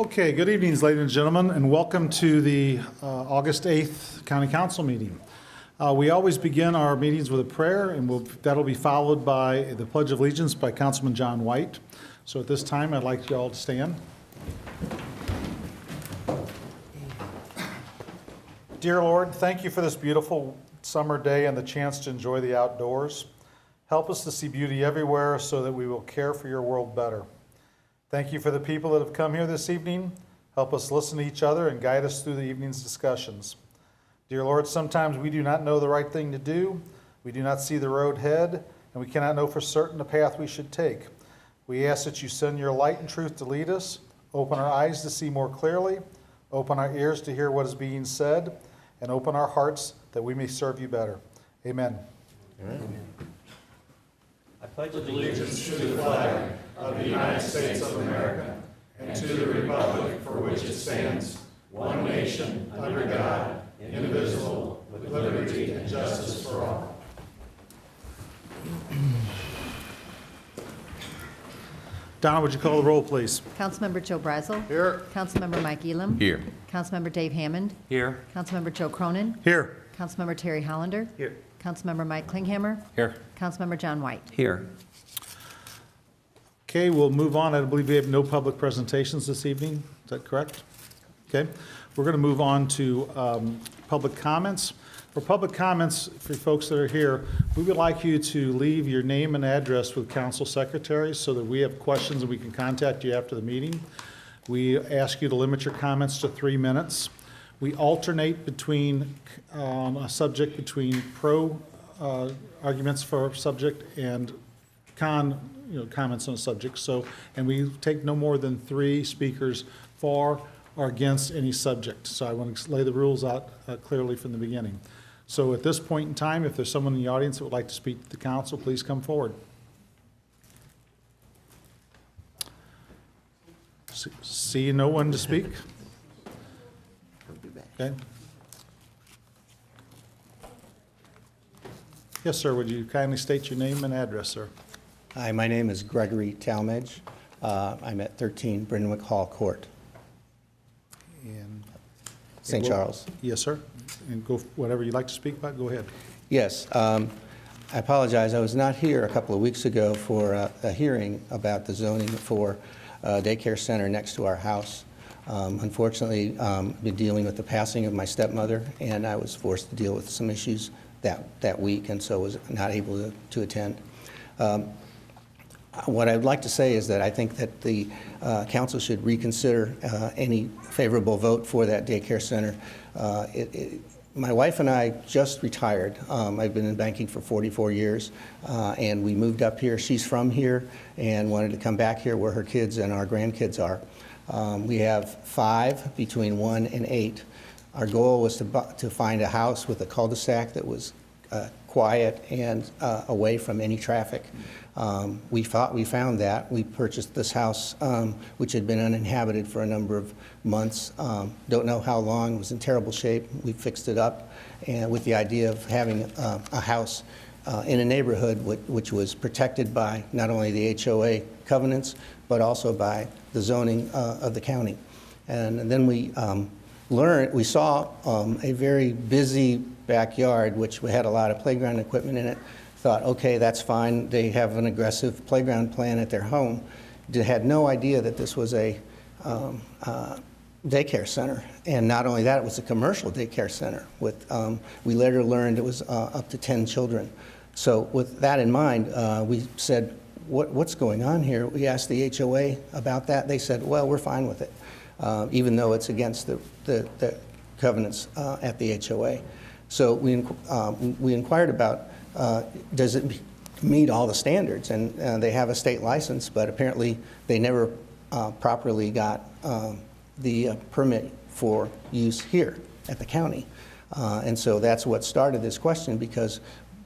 Okay, good evenings, ladies and gentlemen, and welcome to the August 8th County Council meeting. We always begin our meetings with a prayer, and that'll be followed by the Pledge of Allegiance by Councilman John White. So at this time, I'd like you all to stand. Dear Lord, thank you for this beautiful summer day and the chance to enjoy the outdoors. Help us to see beauty everywhere so that we will care for your world better. Thank you for the people that have come here this evening. Help us listen to each other and guide us through the evening's discussions. Dear Lord, sometimes we do not know the right thing to do. We do not see the road ahead, and we cannot know for certain the path we should take. We ask that you send your light and truth to lead us, open our eyes to see more clearly, open our ears to hear what is being said, and open our hearts that we may serve you better. Amen. Amen. I pledge allegiance to the flag of the United States of America and to the republic for which it stands, one nation, under God, indivisible, with liberty and justice for all. Donna, would you call the roll, please? Councilmember Joe Brazel. Here. Councilmember Mike Elam. Here. Councilmember Dave Hammond. Here. Councilmember Joe Cronin. Here. Councilmember Terry Hollander. Here. Councilmember Mike Klinghammer. Here. Councilmember John White. Here. Okay, we'll move on. I believe we have no public presentations this evening. Is that correct? Okay. We're going to move on to public comments. For public comments, for folks that are here, we would like you to leave your name and address with council secretaries so that we have questions and we can contact you after the meeting. We ask you to limit your comments to 3 minutes. We alternate between a subject between pro arguments for a subject and comments on a subject. So, and we take no more than 3 speakers for or against any subject. So I want to lay the rules out clearly from the beginning. So at this point in time, if there's someone in the audience that would like to speak to the council, please come forward. See no one to speak? Okay. Yes, sir. Would you kindly state your name and address, sir? Hi, my name is Gregory Talmadge. I'm at 13 Brindwick Hall Court, And St. Charles. Yes, sir. And go whatever you'd like to speak about. Go ahead. Yes, I apologize. I was not here a couple of weeks ago for a hearing about the zoning for a daycare center next to our house. Unfortunately, I've been dealing with the passing of my stepmother, and I was forced to deal with some issues that week, and so was not able to attend. What I'd like to say is that I think that the council should reconsider any favorable vote for that daycare center. My wife and I just retired. I've been in banking for 44 years, and we moved up here. She's from here and wanted to come back here where her kids and our grandkids are. We have 5 between 1 and 8. Our goal was to find a house with a cul-de-sac that was quiet and away from any traffic. We found that. We purchased this house, which had been uninhabited for a number of months. Don't know how long. It was in terrible shape. We fixed it up, and with the idea of having a house in a neighborhood which was protected by not only the HOA covenants, but also by the zoning of the county. And then we saw a very busy backyard, which had a lot of playground equipment in it. Thought, okay, that's fine. They have an aggressive playground plan at their home. Had no idea that this was a daycare center. And not only that, it was a commercial daycare center. We later learned it was up to 10 children. So with that in mind, we said, what's going on here? We asked the HOA about that. They said, well, we're fine with it, even though it's against the covenants at the HOA. So we inquired about, does it meet all the standards? And they have a state license, but apparently they never properly got the permit for use here at the county. And so that's what started this question, because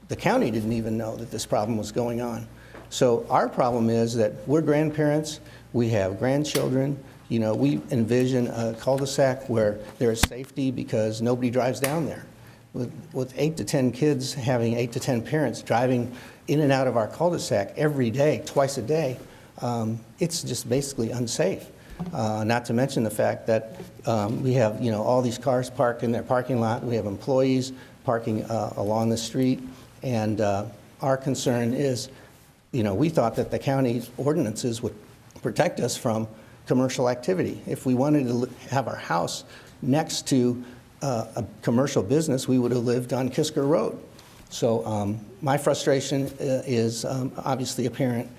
the county didn't even know that this problem was going on. So our problem is that we're grandparents, we have grandchildren. You know, we envision a cul-de-sac where there is safety because nobody drives down there. With 8 to 10 kids, having 8 to 10 parents driving in and out of our cul-de-sac every day, twice a day, it's just basically unsafe. Not to mention the fact that we have, all these cars parked in their parking lot. We have employees parking along the street. And our concern is, we thought that the county's ordinances would protect us from commercial activity. If we wanted to have our house next to a commercial business, we would have lived on Kisker Road. So my frustration is obviously apparent.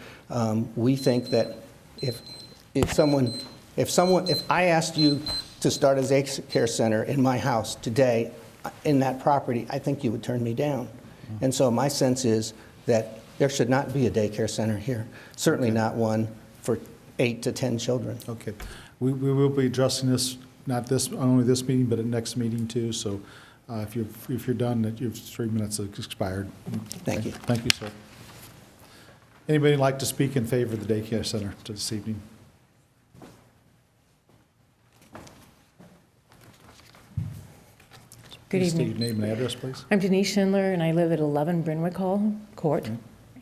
We think that if I asked you to start a daycare center in my house today, in that property, I think you would turn me down. And so my sense is that there should not be a daycare center here, certainly not one for 8 to 10 children. Okay. We will be addressing this, not only this meeting, but at next meeting too. So if you're done, that your 3 minutes have expired. Thank you. Thank you, sir. Anybody like to speak in favor of the daycare center this evening? Good Please state evening. your name and address, please. I'm Denise Schindler, and I live at 11 Brynwick Hall Court.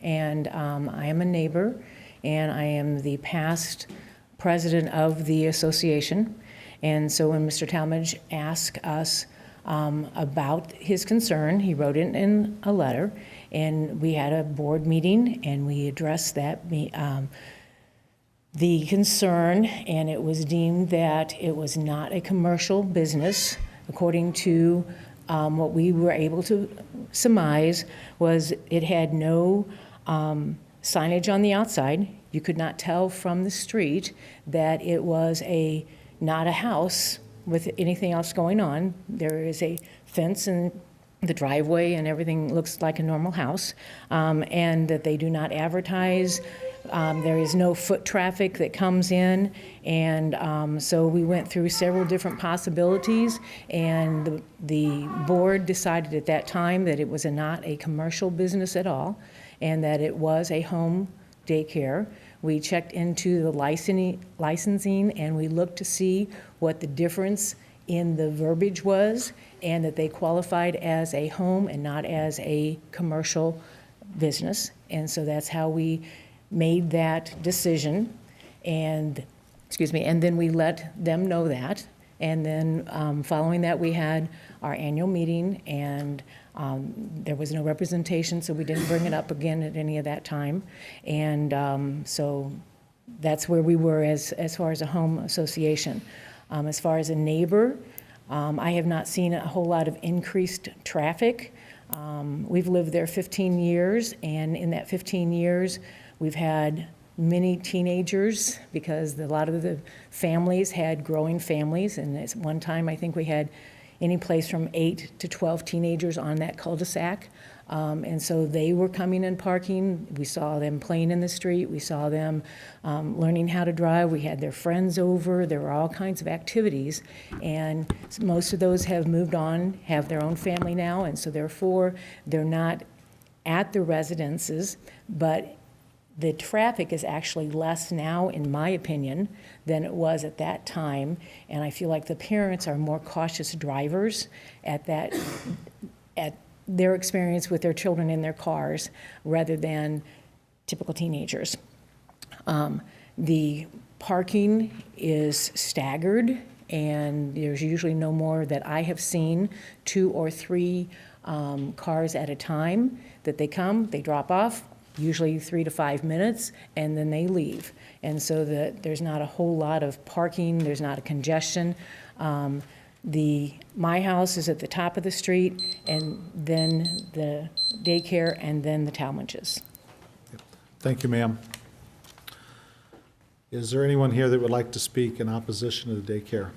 And I am a neighbor, and I am the past president of the association. And so when Mr. Talmadge asked us about his concern, he wrote it in a letter, and we had a board meeting, and we addressed that the concern, and it was deemed that it was not a commercial business. According to what we were able to surmise, was it had no signage on the outside. You could not tell from the street that it was not a house with anything else going on. There is a fence in the driveway, and everything looks like a normal house, and that they do not advertise. There is no foot traffic that comes in, and so we went through several different possibilities, and the board decided at that time that it was not a commercial business at all, and that it was a home daycare. We checked into the licensing, and we looked to see what the difference in the verbiage was, and that they qualified as a home and not as a commercial business. And so that's how we made that decision, and then we let them know that. And then following that, we had our annual meeting, and there was no representation, so we didn't bring it up again at any of that time. And so that's where we were as far as a home association. As far as a neighbor, I have not seen a whole lot of increased traffic. We've lived there 15 years, and in that 15 years, we've had many teenagers, because a lot of the families had growing families, and at one time I think we had any place from 8 to 12 teenagers on that cul-de-sac. And so they were coming and parking. We saw them playing in the street. We saw them learning how to drive. We had their friends over. There were all kinds of activities. And most of those have moved on, have their own family now, and so therefore they're not at the residences, but the traffic is actually less now, in my opinion, than it was at that time. And I feel like the parents are more cautious drivers at their experience with their children in their cars rather than typical teenagers. The parking is staggered, and there's usually no more that I have seen 2 or 3 cars at a time that they come, they drop off, usually 3 to 5 minutes, and then they leave. And so there's not a whole lot of parking, there's not a congestion. My house is at the top of the street, and then the daycare, and then the Talmadges. Thank you, ma'am. Is there anyone here that would like to speak in opposition to the daycare?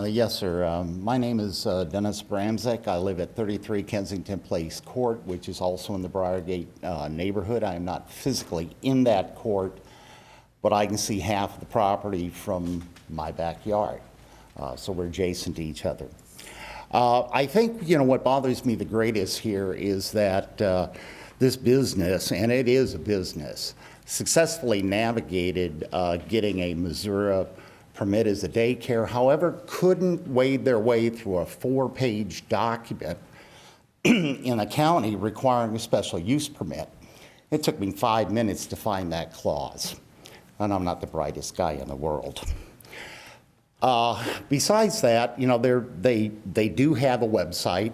Yes, sir. My name is Dennis Bramzik. I live at 33 Kensington Place Court, which is also in the Briargate neighborhood. I am not physically in that court, but I can see half of the property from my backyard. So we're adjacent to each other. I think, what bothers me the greatest here is that this business, and it is a business, successfully navigated getting a Missouri permit as a daycare, however, couldn't wade their way through a 4-page document in a county requiring a special use permit. It took me 5 minutes to find that clause, and I'm not the brightest guy in the world. Besides that, you know, they do have a website.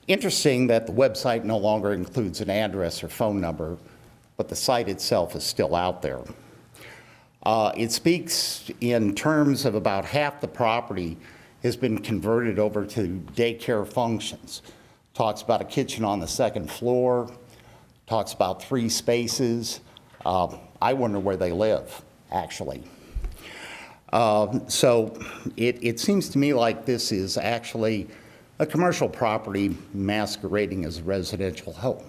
Interesting that the website no longer includes an address or phone number, but the site itself is still out there. It speaks in terms of about half the property has been converted over to daycare functions. Talks about a kitchen on the second floor, talks about 3 spaces. I wonder where they live, actually. So it seems to me like this is actually a commercial property masquerading as a residential home.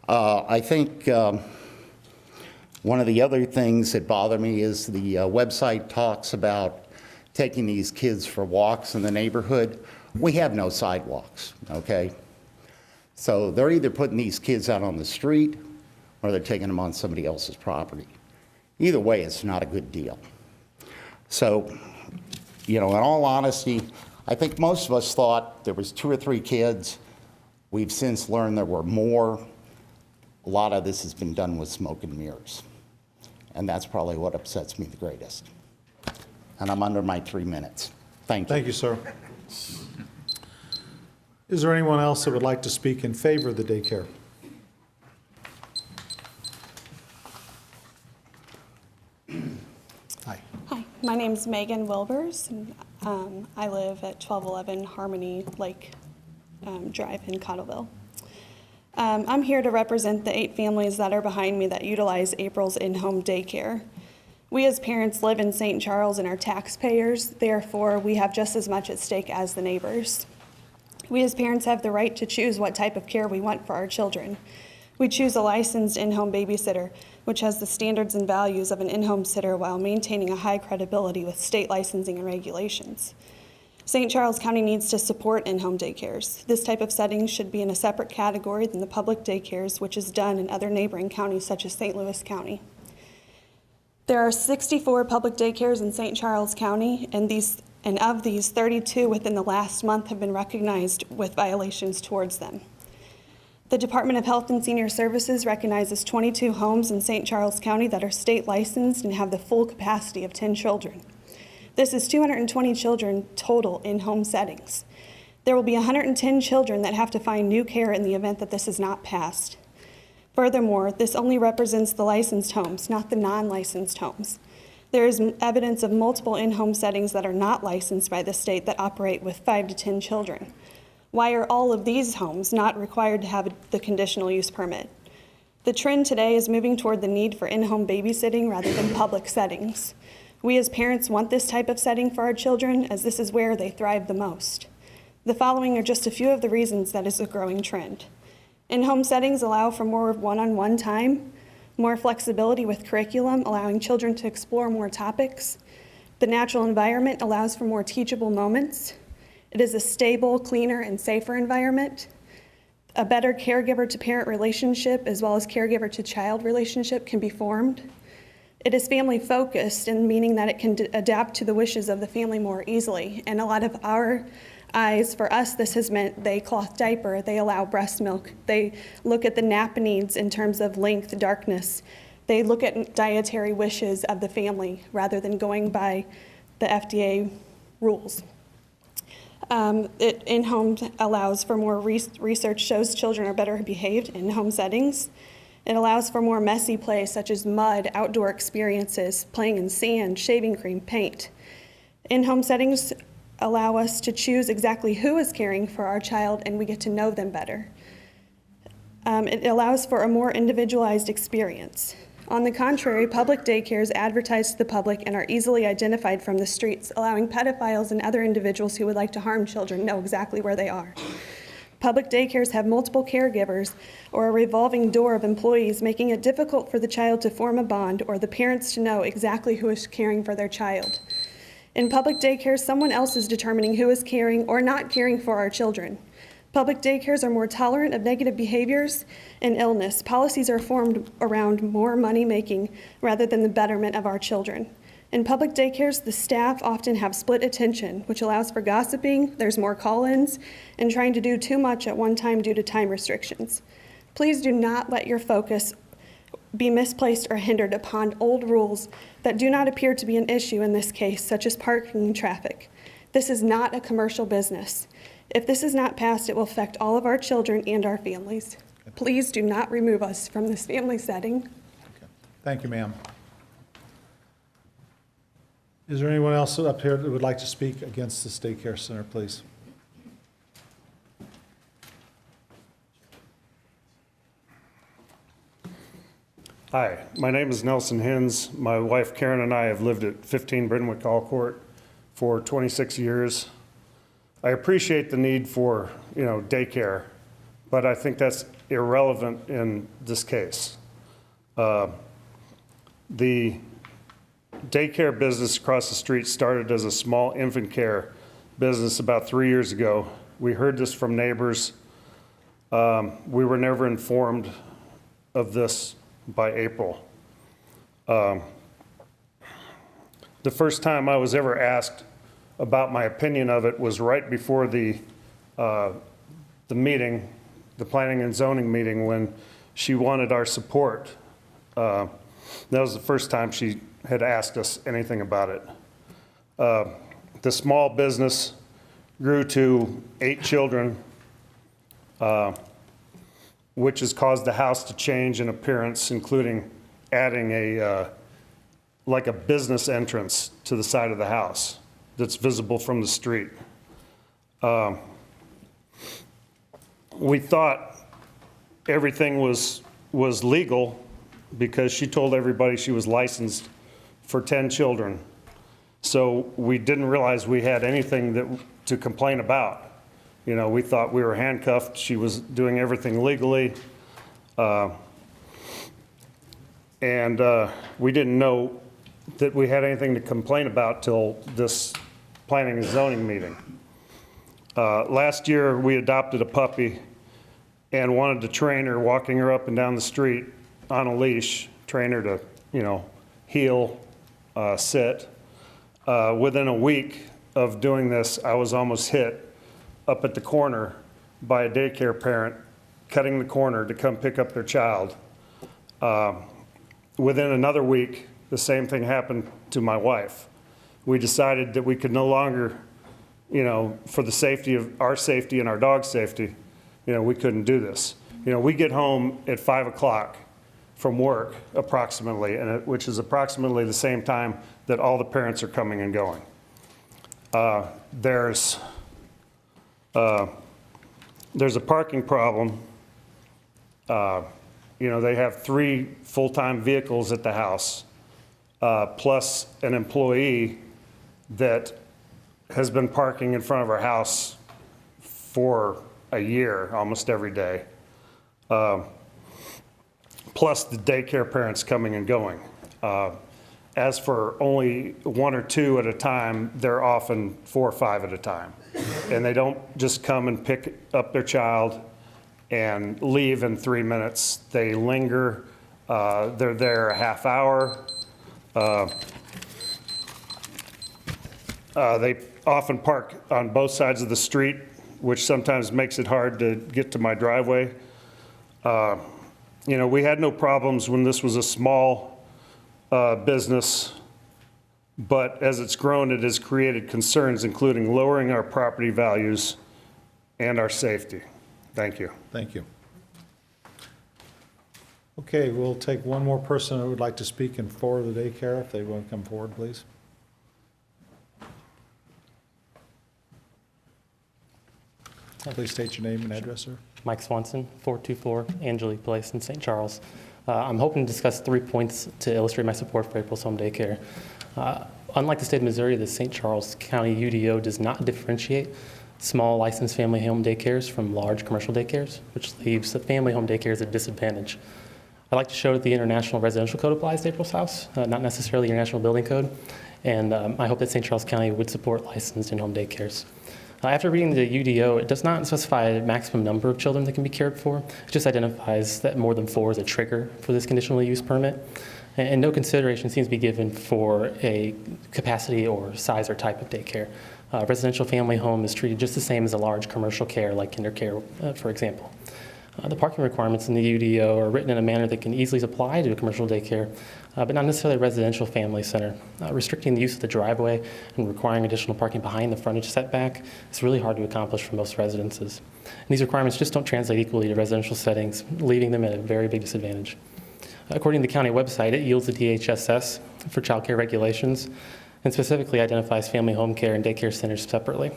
I think one of the other things that bother me is the website talks about taking these kids for walks in the neighborhood. We have no sidewalks, okay? So they're either putting these kids out on the street or they're taking them on somebody else's property. Either way, it's not a good deal. So, you know, in all honesty, I think most of us thought there was 2 or 3 kids. We've since learned there were more. A lot of this has been done with smoke and mirrors. And that's probably what upsets me the greatest. And I'm under my 3 minutes. Thank you. Thank you, sir. Is there anyone else that would like to speak in favor of the daycare? Hi. Hi, my name's Megan Wilbers, and I live at 1211 Harmony Lake Drive in Cottleville. I'm here to represent the 8 families that are behind me that utilize April's in-home daycare. We as parents live in St. Charles and are taxpayers, therefore we have just as much at stake as the neighbors. We as parents have the right to choose what type of care we want for our children. We choose a licensed in-home babysitter, which has the standards and values of an in-home sitter while maintaining a high credibility with state licensing and regulations. St. Charles County needs to support in-home daycares. This type of setting should be in a separate category than the public daycares, which is done in other neighboring counties such as St. Louis County. There are 64 public daycares in St. Charles County, and of these, 32 within the last month have been recognized with violations towards them. The Department of Health and Senior Services recognizes 22 homes in St. Charles County that are state licensed and have the full capacity of 10 children. This is 220 children total in home settings. There will be 110 children that have to find new care in the event that this is not passed. Furthermore, this only represents the licensed homes, not the non-licensed homes. There is evidence of multiple in-home settings that are not licensed by the state that operate with 5 to 10 children. Why are all of these homes not required to have the conditional use permit? The trend today is moving toward the need for in-home babysitting rather than public settings. We as parents want this type of setting for our children, as this is where they thrive the most. The following are just a few of the reasons that is a growing trend. In-home settings allow for more one-on-one time, more flexibility with curriculum, allowing children to explore more topics. The natural environment allows for more teachable moments. It is a stable, cleaner, and safer environment. A better caregiver-to-parent relationship as well as caregiver-to-child relationship can be formed. It is family-focused, in meaning that it can adapt to the wishes of the family more easily. And a lot of our eyes, for us, this has meant they cloth diaper, they allow breast milk, they look at the nap needs in terms of length, darkness. They look at dietary wishes of the family rather than going by the FDA rules. In-home allows for more research shows children are better behaved in home settings. It allows for more messy play such as mud, outdoor experiences, playing in sand, shaving cream, paint. In-home settings allow us to choose exactly who is caring for our child, and we get to know them better. It allows for a more individualized experience. On the contrary, public daycares advertise to the public and are easily identified from the streets, allowing pedophiles and other individuals who would like to harm children know exactly where they are. Public daycares have multiple caregivers or a revolving door of employees, making it difficult for the child to form a bond or the parents to know exactly who is caring for their child. In public daycares, someone else is determining who is caring or not caring for our children. Public daycares are more tolerant of negative behaviors and illness. Policies are formed around more money making rather than the betterment of our children. In public daycares, the staff often have split attention, which allows for gossiping, there's more call-ins, and trying to do too much at one time due to time restrictions. Please do not let your focus be misplaced or hindered upon old rules that do not appear to be an issue in this case, such as parking and traffic. This is not a commercial business. If this is not passed, it will affect all of our children and our families. Please do not remove us from this family setting. Thank you, ma'am. Is there anyone else up here that would like to speak against this daycare center, please? Hi, my name is Nelson Hins. My wife Karen and I have lived at 15 Brynwick Allcourt for 26 years. I appreciate the need for, daycare, but I think that's irrelevant in this case. The daycare business across the street started as a small infant care business about 3 years ago. We heard this from neighbors. We were never informed of this by April. The first time I was ever asked about my opinion of it was right before the meeting, the planning and zoning meeting, when she wanted our support. That was the first time she had asked us anything about it. The small business grew to 8 children, which has caused the house to change in appearance, including adding like a business entrance to the side of the house that's visible from the street. We thought everything was legal because she told everybody she was licensed for 10 children. So we didn't realize we had anything to complain about. We thought we were handcuffed. She was doing everything legally. And we didn't know that we had anything to complain about till this planning and zoning meeting. Last year, we adopted a puppy and wanted to train her, walking her up and down the street on a leash, train her to, heel, sit. Within a week of doing this, I was almost hit up at the corner by a daycare parent cutting the corner to come pick up their child. Within another week, the same thing happened to my wife. We decided that we could no longer, for the safety of our safety and our dog's safety, we couldn't do this. We get home at 5 o'clock from work approximately, which is approximately the same time that all the parents are coming and going. There's a parking problem. They have 3 full-time vehicles at the house, plus an employee that has been parking in front of our house for a year, almost every day. Plus the daycare parents coming and going. As for only 1 or 2 at a time, they're often 4 or 5 at a time. And they don't just come and pick up their child and leave in 3 minutes. They linger. They're there a half hour. They often park on both sides of the street, which sometimes makes it hard to get to my driveway. We had no problems when this was a small business, but as it's grown, it has created concerns, including lowering our property values and our safety. Thank you. Thank you. Okay, we'll take one more person who would like to speak in favor of the daycare, if they want to come forward, please. Please state your name and address, sir. Mike Swanson, 424 Angelique Place in St. Charles. I'm hoping to discuss 3 points to illustrate my support for April's Home Daycare. Unlike the state of Missouri, the St. Charles County UDO does not differentiate small licensed family home daycares from large commercial daycares, which leaves the family home daycares at a disadvantage. I'd like to show that the International Residential Code applies to April's house, not necessarily the International Building Code, and I hope that St. Charles County would support licensed in-home daycares. After reading the UDO, it does not specify a maximum number of children that can be cared for. It just identifies that more than 4 is a trigger for this conditional use permit. And no consideration seems to be given for a capacity or size or type of daycare. Residential family home is treated just the same as a large commercial care like kinder care, for example. The parking requirements in the UDO are written in a manner that can easily apply to a commercial daycare, but not necessarily a residential family center. Restricting the use of the driveway and requiring additional parking behind the frontage setback is really hard to accomplish for most residences. And these requirements just don't translate equally to residential settings, leaving them at a very big disadvantage. According to the county website, it yields a DHSS for child care regulations and specifically identifies family home care and daycare centers separately.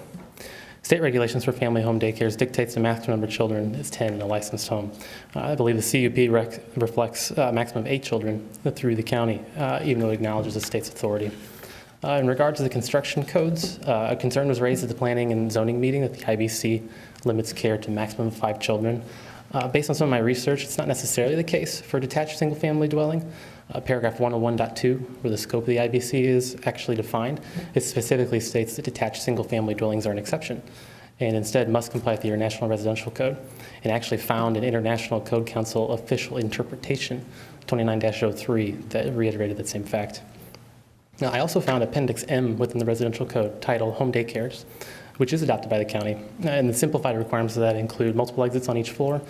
State regulations for family home daycares dictates the maximum number of children is 10 in a licensed home. I believe the CUP reflects a maximum of 8 children through the county, even though it acknowledges the state's authority. In regard to the construction codes, a concern was raised at the planning and zoning meeting that the IBC limits care to a maximum of 5 children. Based on some of my research, it's not necessarily the case for a detached single-family dwelling. Paragraph 101.2, where the scope of the IBC is actually defined, it specifically states that detached single-family dwellings are an exception and instead must comply with the International Residential Code, and actually found an International Code Council official interpretation, 29-03, that reiterated that same fact. Now, I also found Appendix M within the Residential Code titled Home Daycares, which is adopted by the county. And the simplified requirements of that include multiple exits on each floor,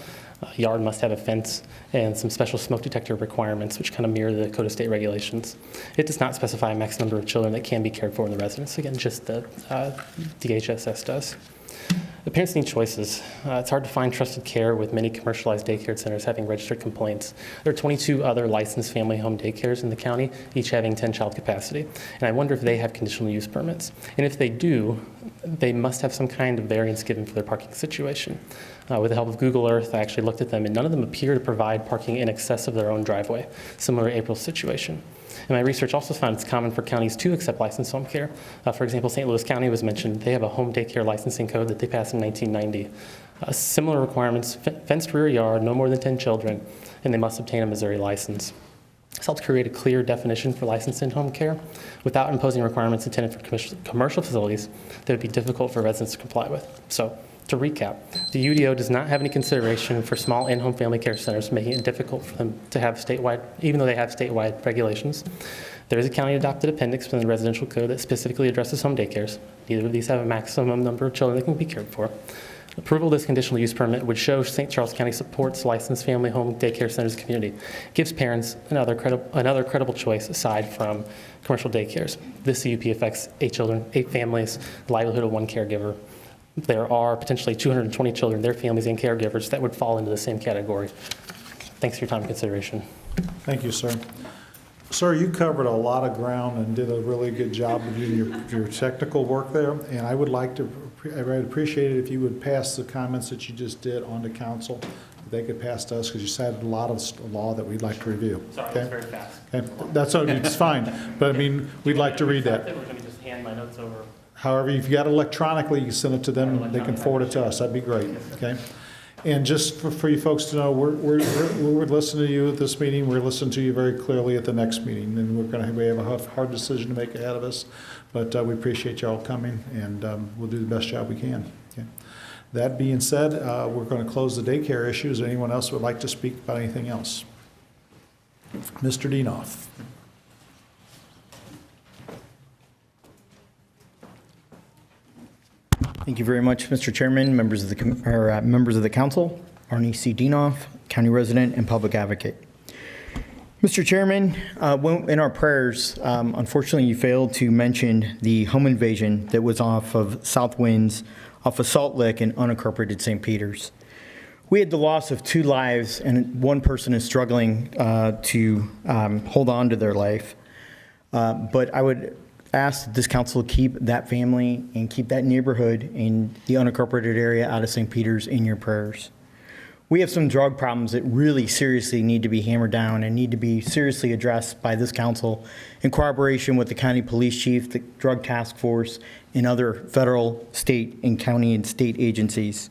yard must have a fence, and some special smoke detector requirements, which kind of mirror the Code of State regulations. It does not specify a max number of children that can be cared for in the residence. Again, just the DHSS does. The parents need choices. It's hard to find trusted care with many commercialized daycare centers having registered complaints. There are 22 other licensed family home daycares in the county, each having 10 child capacity. And I wonder if they have conditional use permits. And if they do, they must have some kind of variance given for their parking situation. With the help of Google Earth, I actually looked at them, and none of them appear to provide parking in excess of their own driveway, similar to April's situation. And my research also found it's common for counties to accept licensed home care. For example, St. Louis County was mentioned. They have a home daycare licensing code that they passed in 1990. Similar requirements, fenced rear yard, no more than 10 children, and they must obtain a Missouri license. This helps create a clear definition for licensed in-home care without imposing requirements intended for commercial facilities that would be difficult for residents to comply with. So, to recap, the UDO does not have any consideration for small in-home family care centers, making it difficult for them to have statewide, even though they have statewide regulations. There is a county-adopted appendix within the residential code that specifically addresses home daycares. Neither of these have a maximum number of children that can be cared for. Approval of this conditional use permit would show St. Charles County supports licensed family home daycare centers in the community, gives parents another credible choice aside from commercial daycares. This CUP affects 8 children, 8 families, the livelihood of 1 caregiver. There are potentially 220 children, their families, and caregivers that would fall into the same category. Thanks for your time and consideration. Thank you, sir. Sir, you covered a lot of ground and did a really good job of doing your technical work there, and I would appreciate it if you would pass the comments that you just did on to council. They could pass to us, because you cited a lot of law that we'd like to review. Sorry, okay? it's very fast. Okay. It's fine, but I mean, we'd like to read that. We're going to just hand my notes over. However, if you got it electronically, you send it to them, they can forward it to us. That'd be great, okay? And just for you folks to know, we're listening to you at this meeting. We're listening to you very clearly at the next meeting, and we have a hard decision to make ahead of us. But we appreciate you all coming, and we'll do the best job we can. Okay? That being said, we're going to close the daycare issue. Is there anyone else who would like to speak about anything else? Mr. Dienoff. Thank you very much, Mr. Chairman, members of the council, Arnie C. Dienoff, county resident and public advocate. Mr. Chairman, in our prayers, unfortunately, you failed to mention the home invasion that was off of South Winds, off of Salt Lick and unincorporated St. Peters. We had the loss of 2 lives, and 1 person is struggling to hold on to their life. But I would ask that this council keep that family and keep that neighborhood in the unincorporated area out of St. Peters in your prayers. We have some drug problems that really seriously need to be hammered down and need to be seriously addressed by this council in cooperation with the county police chief, the drug task force, and other federal, state, and county and state agencies.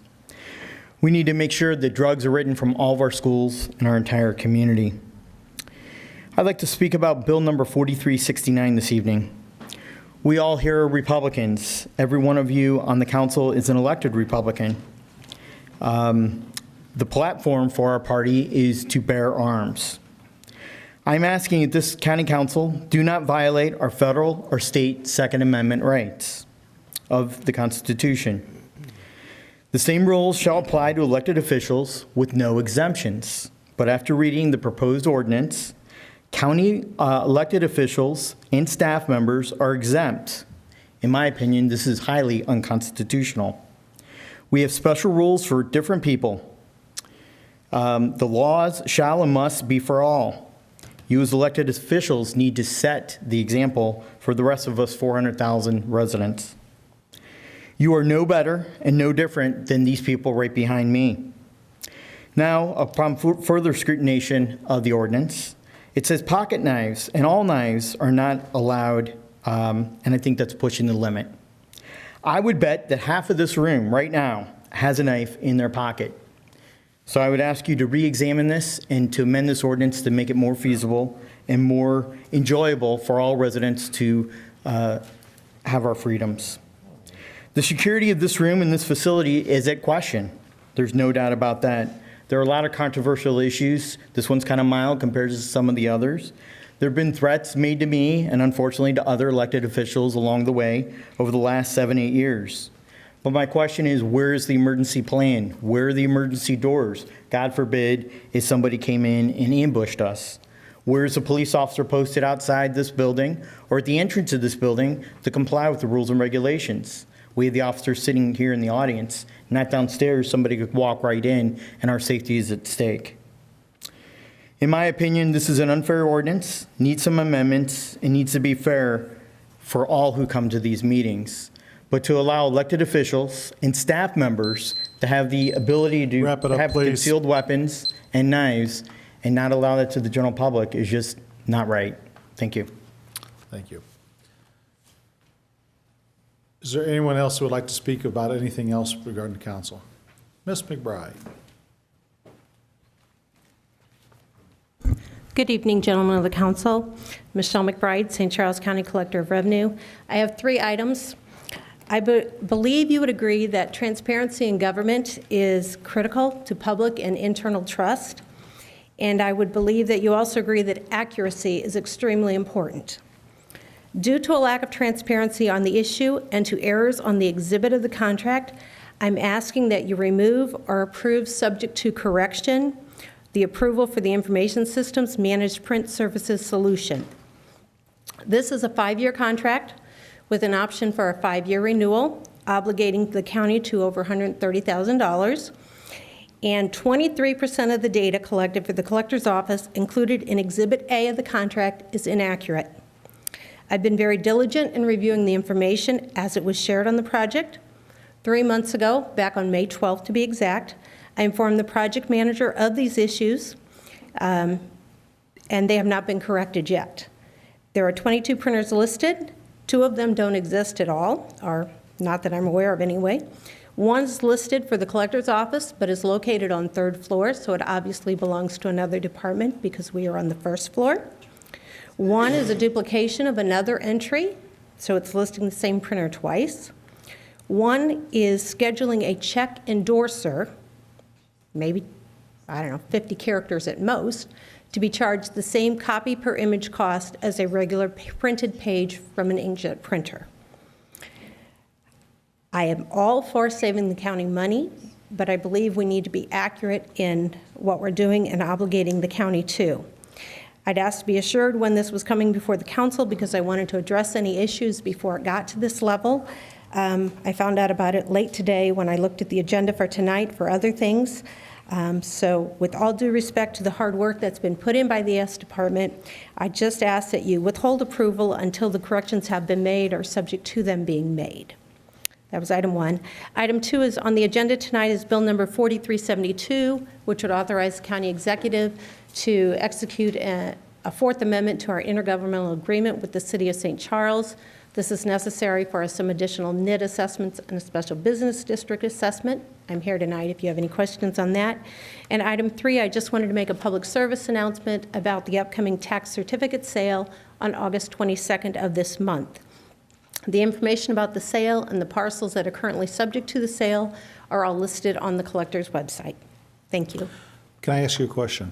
We need to make sure that drugs are written from all of our schools and our entire community. I'd like to speak about Bill number 4369 this evening. We all here are Republicans. Every one of you on the council is an elected Republican. The platform for our party is to bear arms. I'm asking that this county council do not violate our federal or state Second Amendment rights of the Constitution. The same rules shall apply to elected officials with no exemptions. But after reading the proposed ordinance, county elected officials and staff members are exempt. In my opinion, this is highly unconstitutional. We have special rules for different people. The laws shall and must be for all. You as elected officials need to set the example for the rest of us 400,000 residents. You are no better and no different than these people right behind me. Now, upon further scrutination of the ordinance, it says pocket knives and all knives are not allowed, and I think that's pushing the limit. I would bet that half of this room right now has a knife in their pocket. So I would ask you to re-examine this and to amend this ordinance to make it more feasible and more enjoyable for all residents to have our freedoms. The security of this room and this facility is at question. There's no doubt about that. There are a lot of controversial issues. This one's kind of mild compared to some of the others. There have been threats made to me and unfortunately to other elected officials along the way over the last 7-8 years. But my question is, where is the emergency plan? Where are the emergency doors? God forbid if somebody came in and ambushed us. Where is the police officer posted outside this building or at the entrance of this building to comply with the rules and regulations? We have the officers sitting here in the audience, not downstairs. Somebody could walk right in and our safety is at stake. In my opinion, this is an unfair ordinance, needs some amendments, and needs to be fair for all who come to these meetings. But to allow elected officials and staff members to have the ability to Wrap it up, have please. concealed weapons and knives and not allow that to the general public is just not right. Thank you. Thank you. Is there anyone else who would like to speak about anything else regarding the council? Ms. McBride. Good evening, gentlemen of the council. Michelle McBride, St. Charles County Collector of Revenue. I have 3 items. I believe you would agree that transparency in government is critical to public and internal trust. And I would believe that you also agree that accuracy is extremely important. Due to a lack of transparency on the issue and to errors on the exhibit of the contract, I'm asking that you remove or approve, subject to correction, the approval for the Information Systems Managed Print Services Solution. This is a 5-year contract with an option for a 5-year renewal, obligating the county to over $130,000. And 23% of the data collected for the collector's office included in Exhibit A of the contract is inaccurate. I've been very diligent in reviewing the information as it was shared on the project. 3 months ago, back on May 12th to be exact, I informed the project manager of these issues, and they have not been corrected yet. There are 22 printers listed. 2 of them don't exist at all, or not that I'm aware of anyway. One's listed for the collector's office, but is located on 3rd floor, so it obviously belongs to another department because we are on the 1st floor. One is a duplication of another entry, so it's listing the same printer twice. One is scheduling a check endorser, maybe, 50 characters at most, to be charged the same copy per image cost as a regular printed page from an inkjet printer. I am all for saving the county money, but I believe we need to be accurate in what we're doing and obligating the county to. I'd asked to be assured when this was coming before the council because I wanted to address any issues before it got to this level. I found out about it late today when I looked at the agenda for tonight for other things. So with all due respect to the hard work that's been put in by the S Department, I just ask that you withhold approval until the corrections have been made or subject to them being made. That was item 1. Item 2 is on the agenda tonight is bill number 4372, which would authorize the county executive to execute a 4th amendment to our intergovernmental agreement with the city of St. Charles. This is necessary for some additional NID assessments and a special business district assessment. I'm here tonight if you have any questions on that. And item 3, I just wanted to make a public service announcement about the upcoming tax certificate sale on August 22nd of this month. The information about the sale and the parcels that are currently subject to the sale are all listed on the collector's website. Thank you. Can I ask you a question?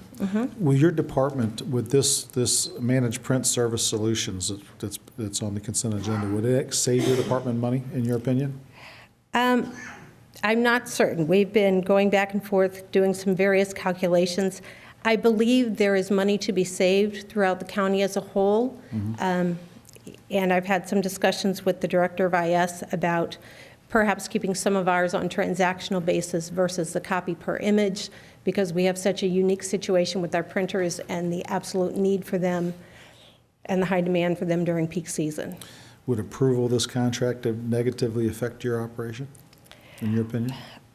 Will your department, with this managed print service solutions that's on the consent agenda, would it save your department money, in your opinion? I'm not certain. We've been going back and forth, doing some various calculations. I believe there is money to be saved throughout the county as a whole. And I've had some discussions with the director of IS about perhaps keeping some of ours on transactional basis versus the copy per image, because we have such a unique situation with our printers and the absolute need for them and the high demand for them during peak season. Would approval of this contract negatively affect your operation, in your opinion?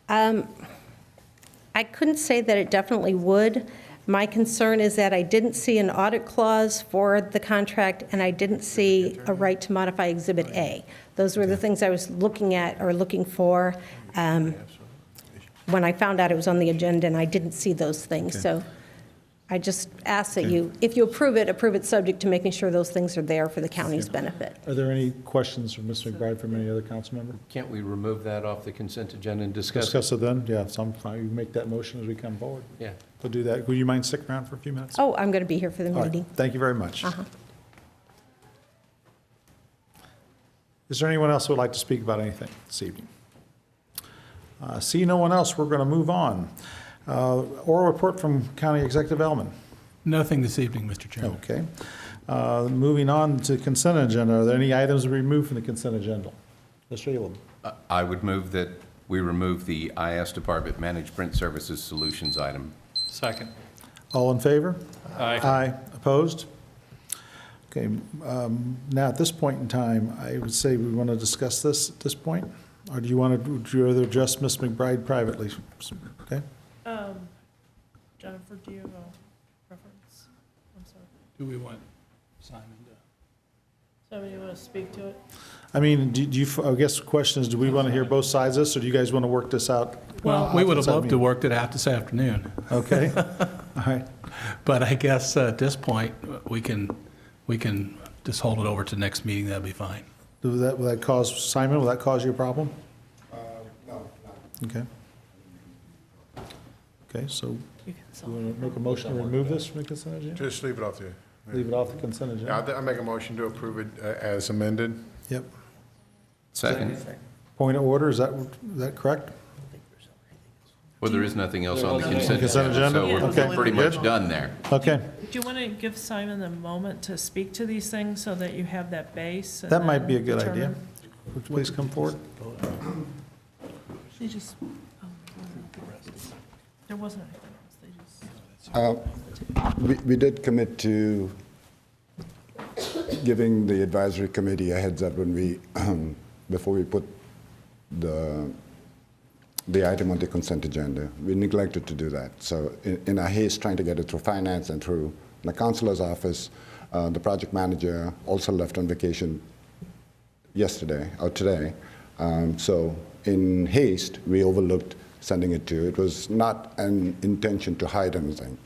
I couldn't say that it definitely would. My concern is that I didn't see an audit clause for the contract, and I didn't see a right to modify Exhibit A. Those were the things I was looking at or looking for when I found out it was on the agenda, and I didn't see those things. So I just ask that you, if you approve it subject to making sure those things are there for the county's benefit. Are there any questions from Mr. McBride from any other council member? Can't we remove that off the consent agenda and discuss it? Discuss it then? Yeah, so I'm fine. You make that motion as we come forward. Yeah. We'll do that. Would you mind sticking around for a few minutes? Oh, I'm going to be here for the All right. meeting. Thank you very much. Uh-huh. Is there anyone else who would like to speak about anything this evening? See no one else, we're going to move on. Oral report from County Executive Elman. Nothing this evening, Mr. Chairman. Okay. Moving on to consent agenda. Are there any items to be removed from the consent agenda? Mr. Elam. I would move that we remove the IS Department Managed Print Services Solutions item. Second. All in favor? Aye. Aye. Opposed? Okay, now at this point in time, I would say we want to discuss this at this point? Or do you want to, would you rather address Ms. McBride privately? Okay? Jennifer, do you have a preference? I'm sorry. Do we want Simon to? Somebody want to speak to it? I mean, do you, I guess the question is, do we want to hear both sides of this, or do you guys want to work this out? Well, we would have outside loved to meeting? work it out this afternoon. Okay, all right. But I guess at this point, we can just hold it over to next meeting. That'd be fine. Will that cause, Simon, will that cause you a problem? No. Okay. Okay, so you want to make a motion to remove this from the consent agenda? Just leave it off there. Leave it off the consent agenda? Yeah, I make a motion to approve it as amended. Yep. Second. Point of order, is that correct? Well, there is nothing else on the consent Consent agenda, so agenda? we're Okay. pretty much Good. done there. Okay, Do you want to give Simon the moment to speak to these things so that you have that base? and that might then be a good idea. determine? Would you please come forward? They just, there wasn't anything else. They just. We did commit to giving the advisory committee a heads up when we, before we put the item on the consent agenda. We neglected to do that. So in our haste trying to get it through finance and through the counselor's office, the project manager also left on vacation yesterday or today. So in haste, we overlooked sending it to you. It was not an intention to hide anything.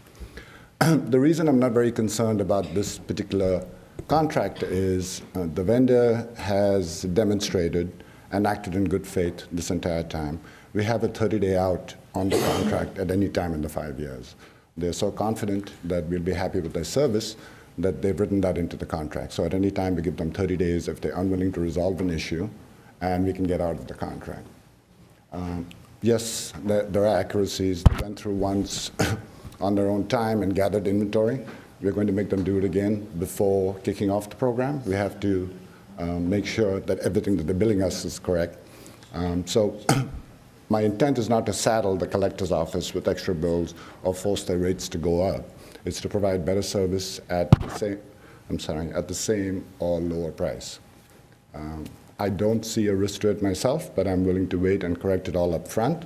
The reason I'm not very concerned about this particular contract is the vendor has demonstrated and acted in good faith this entire time. We have a 30-day out on the contract at any time in the 5 years. They're so confident that we'll be happy with their service that they've written that into the contract. So at any time, we give them 30 days if they're unwilling to resolve an issue, and we can get out of the contract. Yes, there are accuracies. They went through once on their own time and gathered inventory. We're going to make them do it again before kicking off the program. We have to make sure that everything that they're billing us is correct. So my intent is not to saddle the collector's office with extra bills or force their rates to go up. It's to provide better service at the same or lower price. I don't see a risk to it myself, but I'm willing to wait and correct it all up front.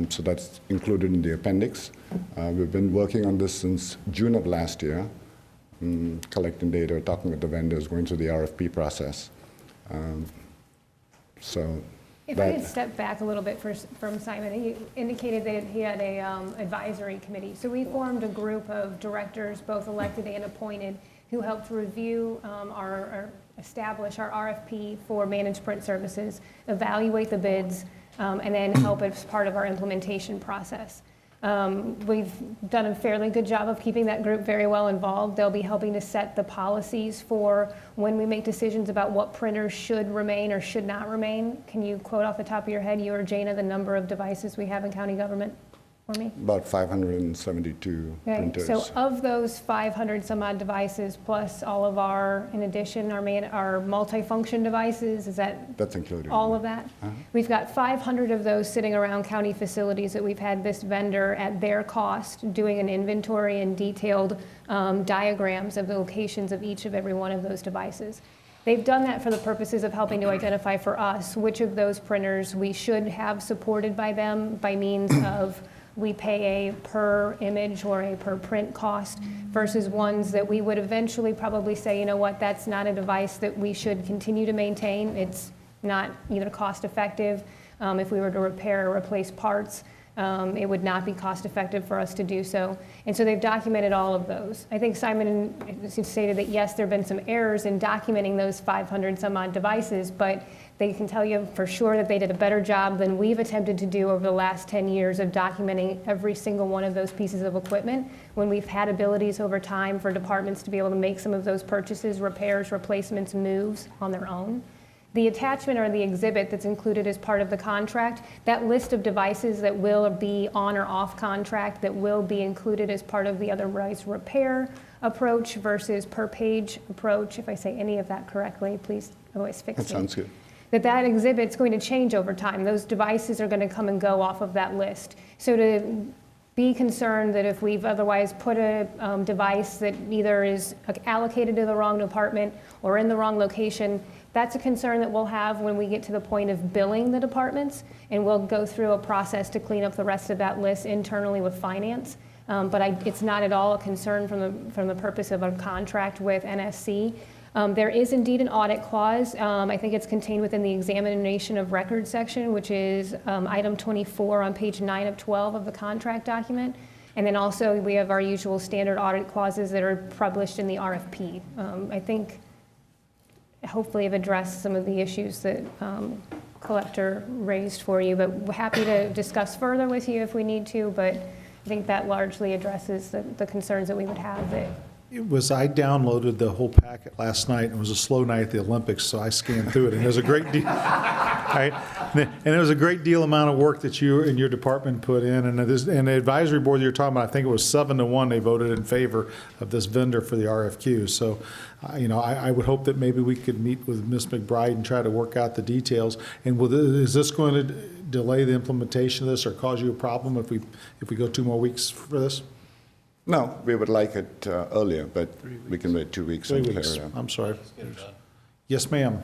So that's included in the appendix. We've been working on this since June of last year, collecting data, talking with the vendors, going through the RFP process. If I could step back a little bit from Simon, he indicated that he had a advisory committee. So we formed a group of directors, both elected and appointed, who helped review or establish our RFP for managed print services, evaluate the bids, and then help as part of our implementation process. We've done a fairly good job of keeping that group very well involved. They'll be helping to set the policies for when we make decisions about what printers should remain or should not remain. Can you quote off the top of your head, you or Jana, the number of devices we have in county government for me? About 572 Okay, printers. so of those 500 some odd devices, plus all of our, in addition, our multifunction devices, is that That's included. all of that? Uh-huh. We've got 500 of those sitting around county facilities that we've had this vendor at their cost doing an inventory and detailed diagrams of the locations of each of every one of those devices. They've done that for the purposes of helping to identify for us which of those printers we should have supported by them by means of we pay a per image or a per print cost versus ones that we would eventually probably say, you know what, that's not a device that we should continue to maintain. It's not either cost effective. If we were to repair or replace parts, it would not be cost effective for us to do so. And so they've documented all of those. I think Simon stated that yes, there have been some errors in documenting those 500 some odd devices, but they can tell you for sure that they did a better job than we've attempted to do over the last 10 years of documenting every single one of those pieces of equipment when we've had abilities over time for departments to be able to make some of those purchases, repairs, replacements, moves on their own. The attachment or the exhibit that's included as part of the contract, that list of devices that will be on or off contract that will be included as part of the otherwise repair approach versus per page approach, if I say any of that correctly, please always fix me. That sounds good. That exhibit's going to change over time. Those devices are going to come and go off of that list. So to be concerned that if we've otherwise put a device that either is allocated to the wrong department or in the wrong location, that's a concern that we'll have when we get to the point of billing the departments, and we'll go through a process to clean up the rest of that list internally with finance. But it's not at all a concern from the purpose of a contract with NSC. There is indeed an audit clause. I think it's contained within the examination of record section, which is item 24 on page 9 of 12 of the contract document. And then also we have our usual standard audit clauses that are published in the RFP. I think hopefully I've addressed some of the issues that collector raised for you, but we're happy to discuss further with you if we need to, but I think that largely addresses the concerns that we would have. I downloaded the whole packet last night, and it was a slow night at the Olympics, so I scanned through it, and there's a great deal, right? And it was a great deal amount of work that you and your department put in, and the advisory board you're talking about, I think it was 7-1, they voted in favor of this vendor for the RFQ. So, I would hope that maybe we could meet with Ms. McBride and try to work out the details. And is this going to delay the implementation of this or cause you a problem if we go 2 more weeks for this? No, we would like it earlier, but we can wait 2 weeks. 3 and weeks. clear it up. I'm sorry. Yes, ma'am.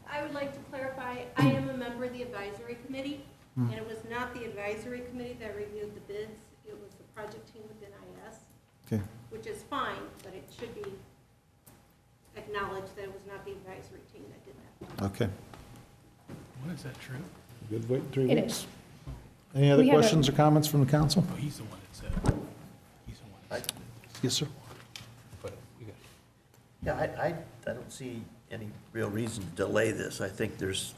I would like to clarify, I am a member of the advisory committee, and it was not the advisory committee that reviewed the bids, it was the project team within IS, Okay. which is fine, but it should be acknowledged that it was not the advisory team that did that. Okay. What is that true? Good wait 3 It weeks. is. Any other We have a- questions or comments from the council? Oh, he's the one that said it. He's the one that said it. Yes, sir. But you got Yeah, I don't see any real reason to delay this. I think there's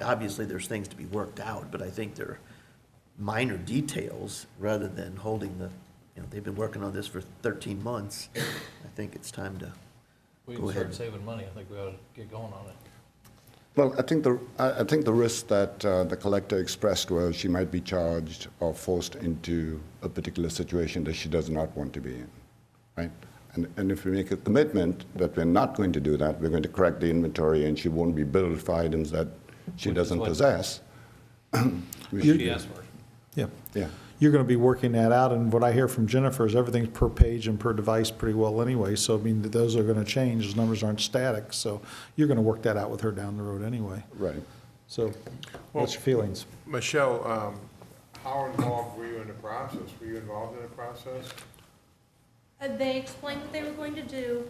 obviously there's things to be worked out, but I think they're minor details rather than holding they've been working on this for 13 months. I think it's time to We go can ahead. start saving money. I think we ought to get going on it. Well, I think the risk that the collector expressed was she might be charged or forced into a particular situation that she does not want to be in, right? And if we make a commitment that we're not going to do that, we're going to correct the inventory and she won't be billed for items that she doesn't possess. She asked for it. Yeah. Yeah. You're going to be working that out, and what I hear from Jennifer is everything's per page and per device pretty well anyway, so I mean, those are going to change, those numbers aren't static, so you're going to work that out with her down the road anyway. Right. So, what's your feelings? Michelle, how involved were you in the process? Were you involved in the process? They explained what they were going to do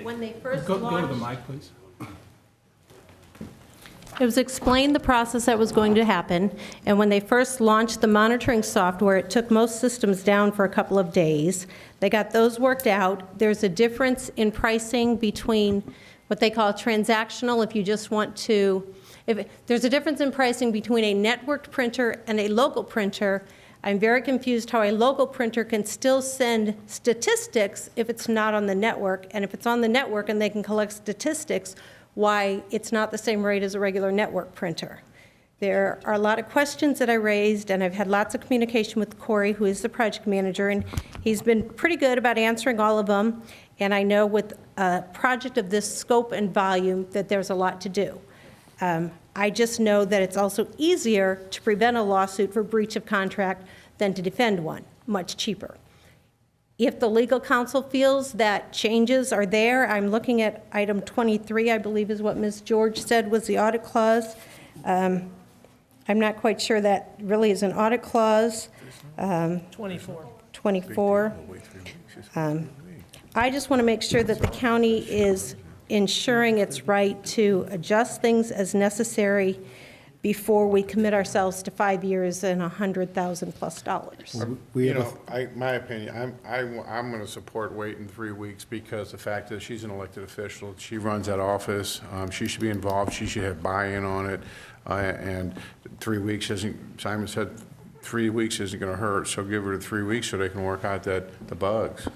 when they first Go launched. to the mic, please. It was explained the process that was going to happen, and when they first launched the monitoring software, it took most systems down for a couple of days. They got those worked out. There's a difference in pricing between what they call transactional, if you just want to, there's a difference in pricing between a networked printer and a local printer. I'm very confused how a local printer can still send statistics if it's not on the network, and if it's on the network and they can collect statistics, why it's not the same rate as a regular network printer. There are a lot of questions that I raised, and I've had lots of communication with Corey, who is the project manager, and he's been pretty good about answering all of them. And I know with a project of this scope and volume that there's a lot to do. I just know that it's also easier to prevent a lawsuit for breach of contract than to defend one, much cheaper. If the legal counsel feels that changes are there, I'm looking at item 23, I believe is what Ms. George said was the audit clause. I'm not quite sure that really is an audit clause. 24. 24. I just want to make sure that the county is ensuring its right to adjust things as necessary before we commit ourselves to 5 years and $100,000+. You know, my opinion, I'm going to support waiting 3 weeks because the fact that she's an elected official, she runs that office, she should be involved, she should have buy-in on it, and 3 weeks isn't, Simon said 3 weeks isn't going to hurt, so give her 3 weeks so they can work out the bugs.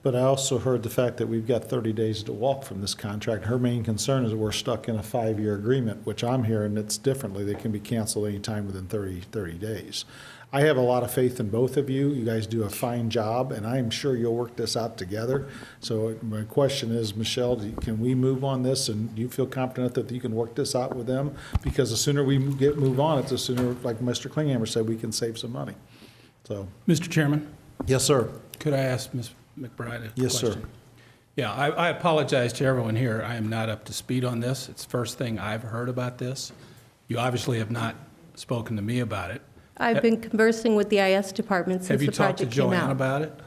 But I also heard the fact that we've got 30 days to walk from this contract. Her main concern is that we're stuck in a 5-year agreement, which I'm hearing it's differently. They can be canceled anytime within 30 days. I have a lot of faith in both of you. You guys do a fine job, and I'm sure you'll work this out together. So my question is, Michelle, can we move on this, and do you feel confident that you can work this out with them? Because the sooner we move on it, the sooner, like Mr. Klinghammer said, we can save some money. So, Mr. Chairman? Yes, sir. Could I ask Ms. McBride a question? Yes, sir. Yeah, I apologize to everyone here. I am not up to speed on this. It's the first thing I've heard about this. You obviously have not spoken to me about it. I've been conversing with the IS department since the project came out. Have you talked to Joanne about it?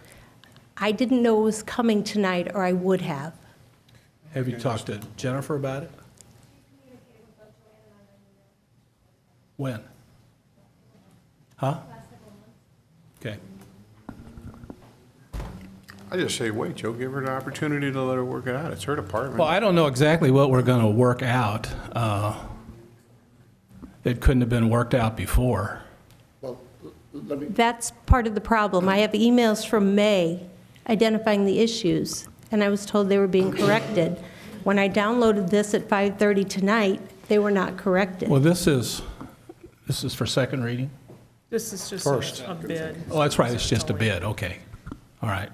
I didn't know it was coming tonight, or I would have. Have you talked to Jennifer about it? When? Huh? Okay. I just say wait, Joe, give her the opportunity to let her work it out. It's her department. Well, I don't know exactly what we're going to work out. It couldn't have been worked out before. Well, let me, That's part of the problem. I have emails from May identifying the issues, and I was told they were being corrected. When I downloaded this at 5:30 tonight, they were not corrected. Well, this is for second reading? This is just First. a bid. Oh, that's right, it's just a bid, okay. All right.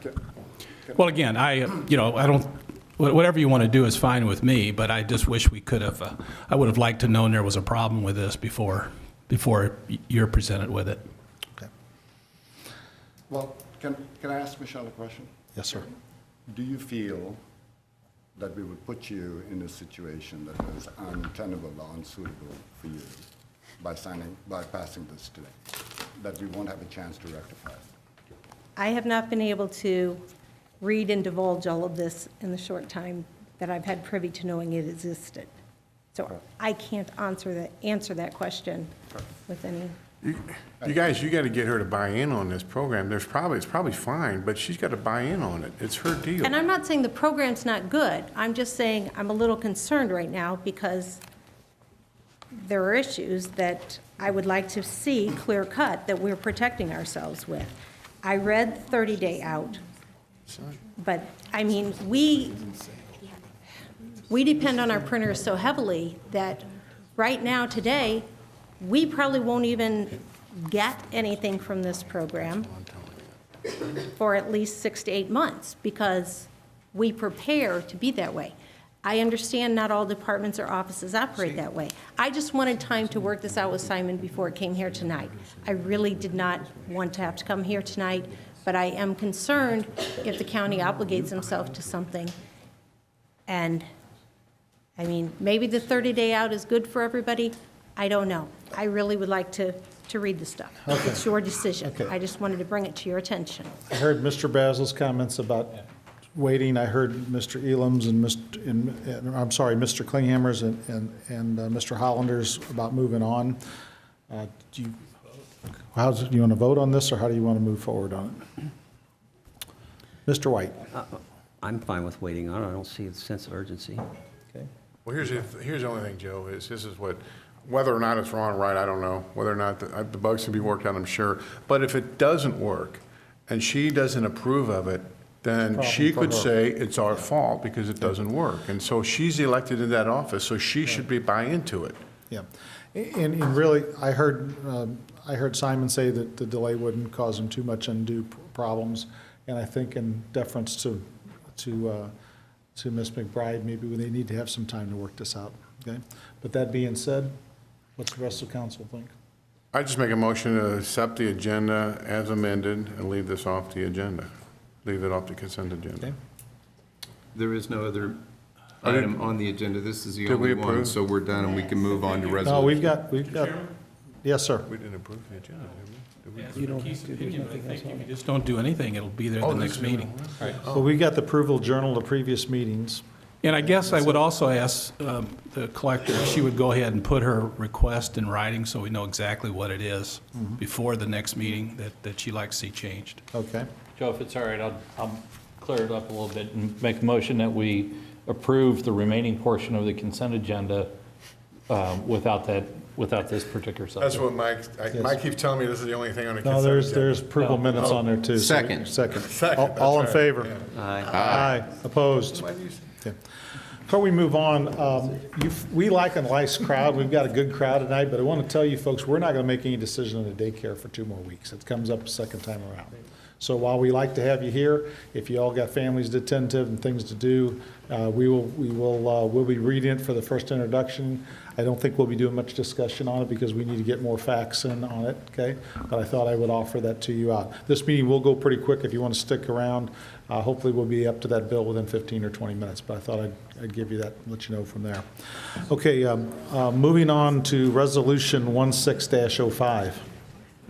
Well, again, I don't, whatever you want to do is fine with me, but I just wish we could have, I would have liked to known there was a problem with this before you're presented with it. Okay. well, can I ask Michelle a question? Yes, sir. Do you feel that we would put you in a situation that is untenable or unsuitable for you by passing this today? That we won't have a chance to rectify it? I have not been able to read and divulge all of this in the short time that I've had privy to knowing it existed. So I can't answer that question with any. You guys, you got to get her to buy in on this program. It's probably fine, but she's got to buy in on it. It's her deal. And I'm not saying the program's not good. I'm just saying I'm a little concerned right now because there are issues that I would like to see clear cut that we're protecting ourselves with. I read 30-day out, but I mean, we depend on our printers so heavily that right now, today, we probably won't even get anything from this program for at least 6 to 8 months because we prepare to be that way. I understand not all departments or offices operate that way. I just wanted time to work this out with Simon before it came here tonight. I really did not want to have to come here tonight, but I am concerned if the county obligates himself to something. And, I mean, maybe the 30-day out is good for everybody. I don't know. I really would like to read the stuff. Okay. It's your decision. Okay. I just wanted to bring it to your attention. I heard Mr. Basil's comments about waiting. I heard Mr. Elam's and Mr. Klinghammer's and Mr. Hollander's about moving on. Do you want to vote on this, or how do you want to move forward on it? Mr. White. I'm fine with waiting on it. I don't see a sense of urgency. Okay. Well, here's the only thing, Joe, is this is what whether or not it's wrong or right, I don't know. Whether or not the bugs can be worked out, I'm sure. But if it doesn't work and she doesn't approve of it, then she could say it's our fault because it doesn't work. And so she's elected in that office, so she should buy into it. Yeah. And really, I heard Simon say that the delay wouldn't cause him too much undue problems. And I think in deference to Ms. McBride, maybe they need to have some time to work this out, okay? But that being said, what's the rest of council think? I just make a motion to accept the agenda as amended and leave this off the agenda. Leave it off the consent agenda. Okay. There is no other item on the agenda. This is the Did we only one, approve? so we're done and we can move on to resolution. No, we've got, yes, sir. We didn't approve the agenda, did we? You don't have to, I think if you just don't do anything, it'll be there the next meeting. Well, we got the approval journal of previous meetings. And I guess I would also ask the collector if she would go ahead and put her request in writing so we know exactly what it is before the next meeting that she'd like to see changed. Okay. Joe, if it's all right, I'll clear it up a little bit and make a motion that we approve the remaining portion of the consent agenda without this particular subject. That's what Mike keeps telling me this is the only thing on the consent No, agenda. there's approval minutes on there too. so we- Second. Second. All in that's right, favor? yeah. Aye. Opposed? Okay. Before we move on, we like a nice crowd. We've got a good crowd tonight, but I want to tell you folks, we're not going to make any decision on the daycare for 2 more weeks. It comes up a second time around. So while we like to have you here, if you all got families to attend to and things to do, we'll be reading it for the first introduction. I don't think we'll be doing much discussion on it because we need to get more facts in on it, okay? But I thought I would offer that to you out. This meeting will go pretty quick if you want to stick around. Hopefully we'll be up to that bill within 15 or 20 minutes, but I thought I'd give you that, let you know from there. Okay, moving on to Resolution 16-05.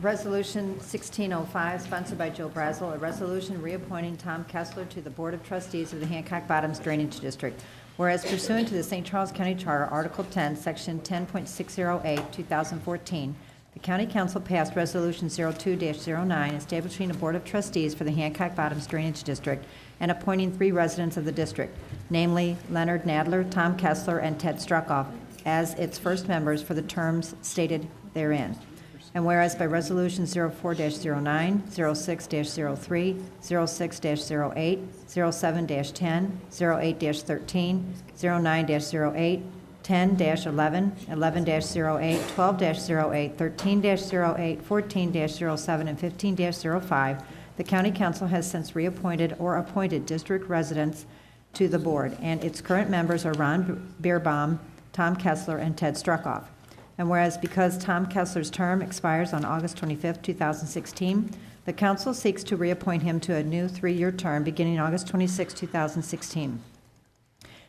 Resolution 1605, sponsored by Joe Brazel, a resolution reappointing Tom Kessler to the Board of Trustees of the Hancock Bottoms Drainage District. Whereas pursuant to the St. Charles County Charter, Article 10, Section 10.608, 2014, the County Council passed Resolution 02-09, establishing a Board of Trustees for the Hancock Bottoms Drainage District and appointing 3 residents of the district, namely Leonard Nadler, Tom Kessler, and Ted Struckoff, as its first members for the terms stated therein. And whereas by Resolution 04-09, 06-03, 06-08, 07-10, 08-13, 09-08, 10-11, 11-08, 12-08, 13-08, 14-07, and 15-05, the County Council has since reappointed or appointed district residents to the board, and its current members are Ron Beerbaum, Tom Kessler, and Ted Struckoff. And whereas because Tom Kessler's term expires on August 25, 2016, the council seeks to reappoint him to a new 3-year term beginning August 26, 2016.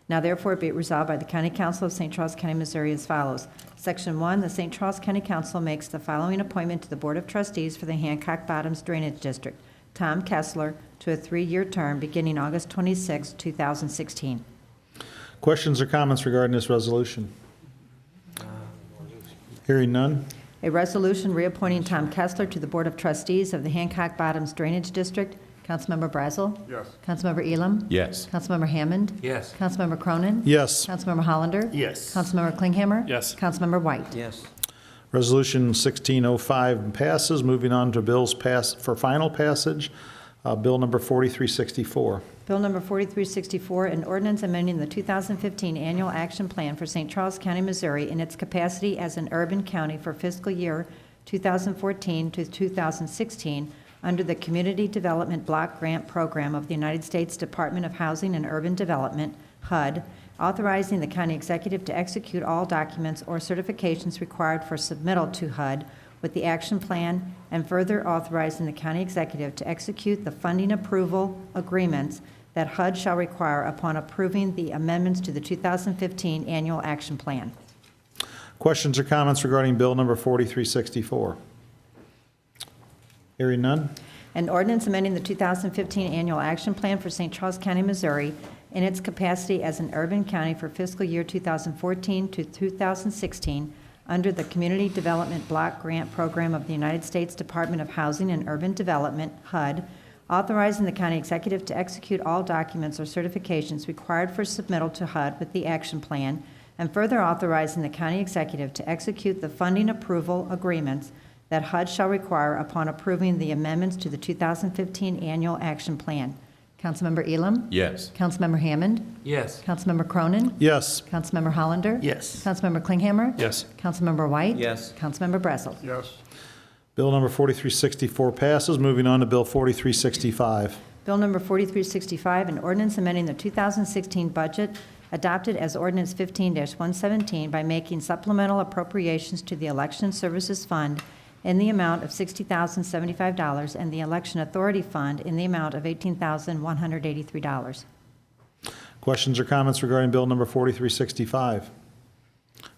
Now therefore be it resolved by the County Council of St. Charles County, Missouri as follows. Section 1, the St. Charles County Council makes the following appointment to the Board of Trustees for the Hancock Bottoms Drainage District. Tom Kessler to a 3-year term beginning August 26, 2016. Questions or comments regarding this resolution? Hearing none. A resolution reappointing Tom Kessler to the Board of Trustees of the Hancock Bottoms Drainage District. Councilmember Brazel? Yes. Councilmember Elam? Yes. Councilmember Hammond? Yes. Councilmember Cronin? Yes. Councilmember Hollander? Yes. Councilmember Klinghammer? Yes. Councilmember White? Yes. Resolution 1605 passes. Moving on to bills passed for final passage. Bill number 4364. Bill number 4364, an ordinance amending the 2015 Annual Action Plan for St. Charles County, Missouri in its capacity as an urban county for fiscal year 2014 to 2016 under the Community Development Block Grant Program of the United States Department of Housing and Urban Development, HUD, authorizing the county executive to execute all documents or certifications required for submittal to HUD with the action plan, and further authorizing the county executive to execute the funding approval agreements that HUD shall require upon approving the amendments to the 2015 Annual Action Plan. Questions or comments regarding bill number 4364? Hearing none. An ordinance amending the 2015 Annual Action Plan for St. Charles County, Missouri in its capacity as an urban county for fiscal year 2014 to 2016 under the Community Development Block Grant Program of the United States Department of Housing and Urban Development, HUD, authorizing the county executive to execute all documents or certifications required for submittal to HUD with the action plan, and further authorizing the county executive to execute the funding approval agreements that HUD shall require upon approving the amendments to the 2015 Annual Action Plan. Councilmember Elam? Yes. Councilmember Hammond? Yes. Councilmember Cronin? Yes. Councilmember Hollander? Yes. Councilmember Klinghammer? Yes. Councilmember White? Yes. Councilmember Brazel? Yes. Bill number 4364 passes. Moving on to Bill 4365. Bill number 4365, an ordinance amending the 2016 budget adopted as ordinance 15-117 by making supplemental appropriations to the Election Services Fund in the amount of $60,075 and the Election Authority Fund in the amount of $18,183. Questions or comments regarding Bill number 4365?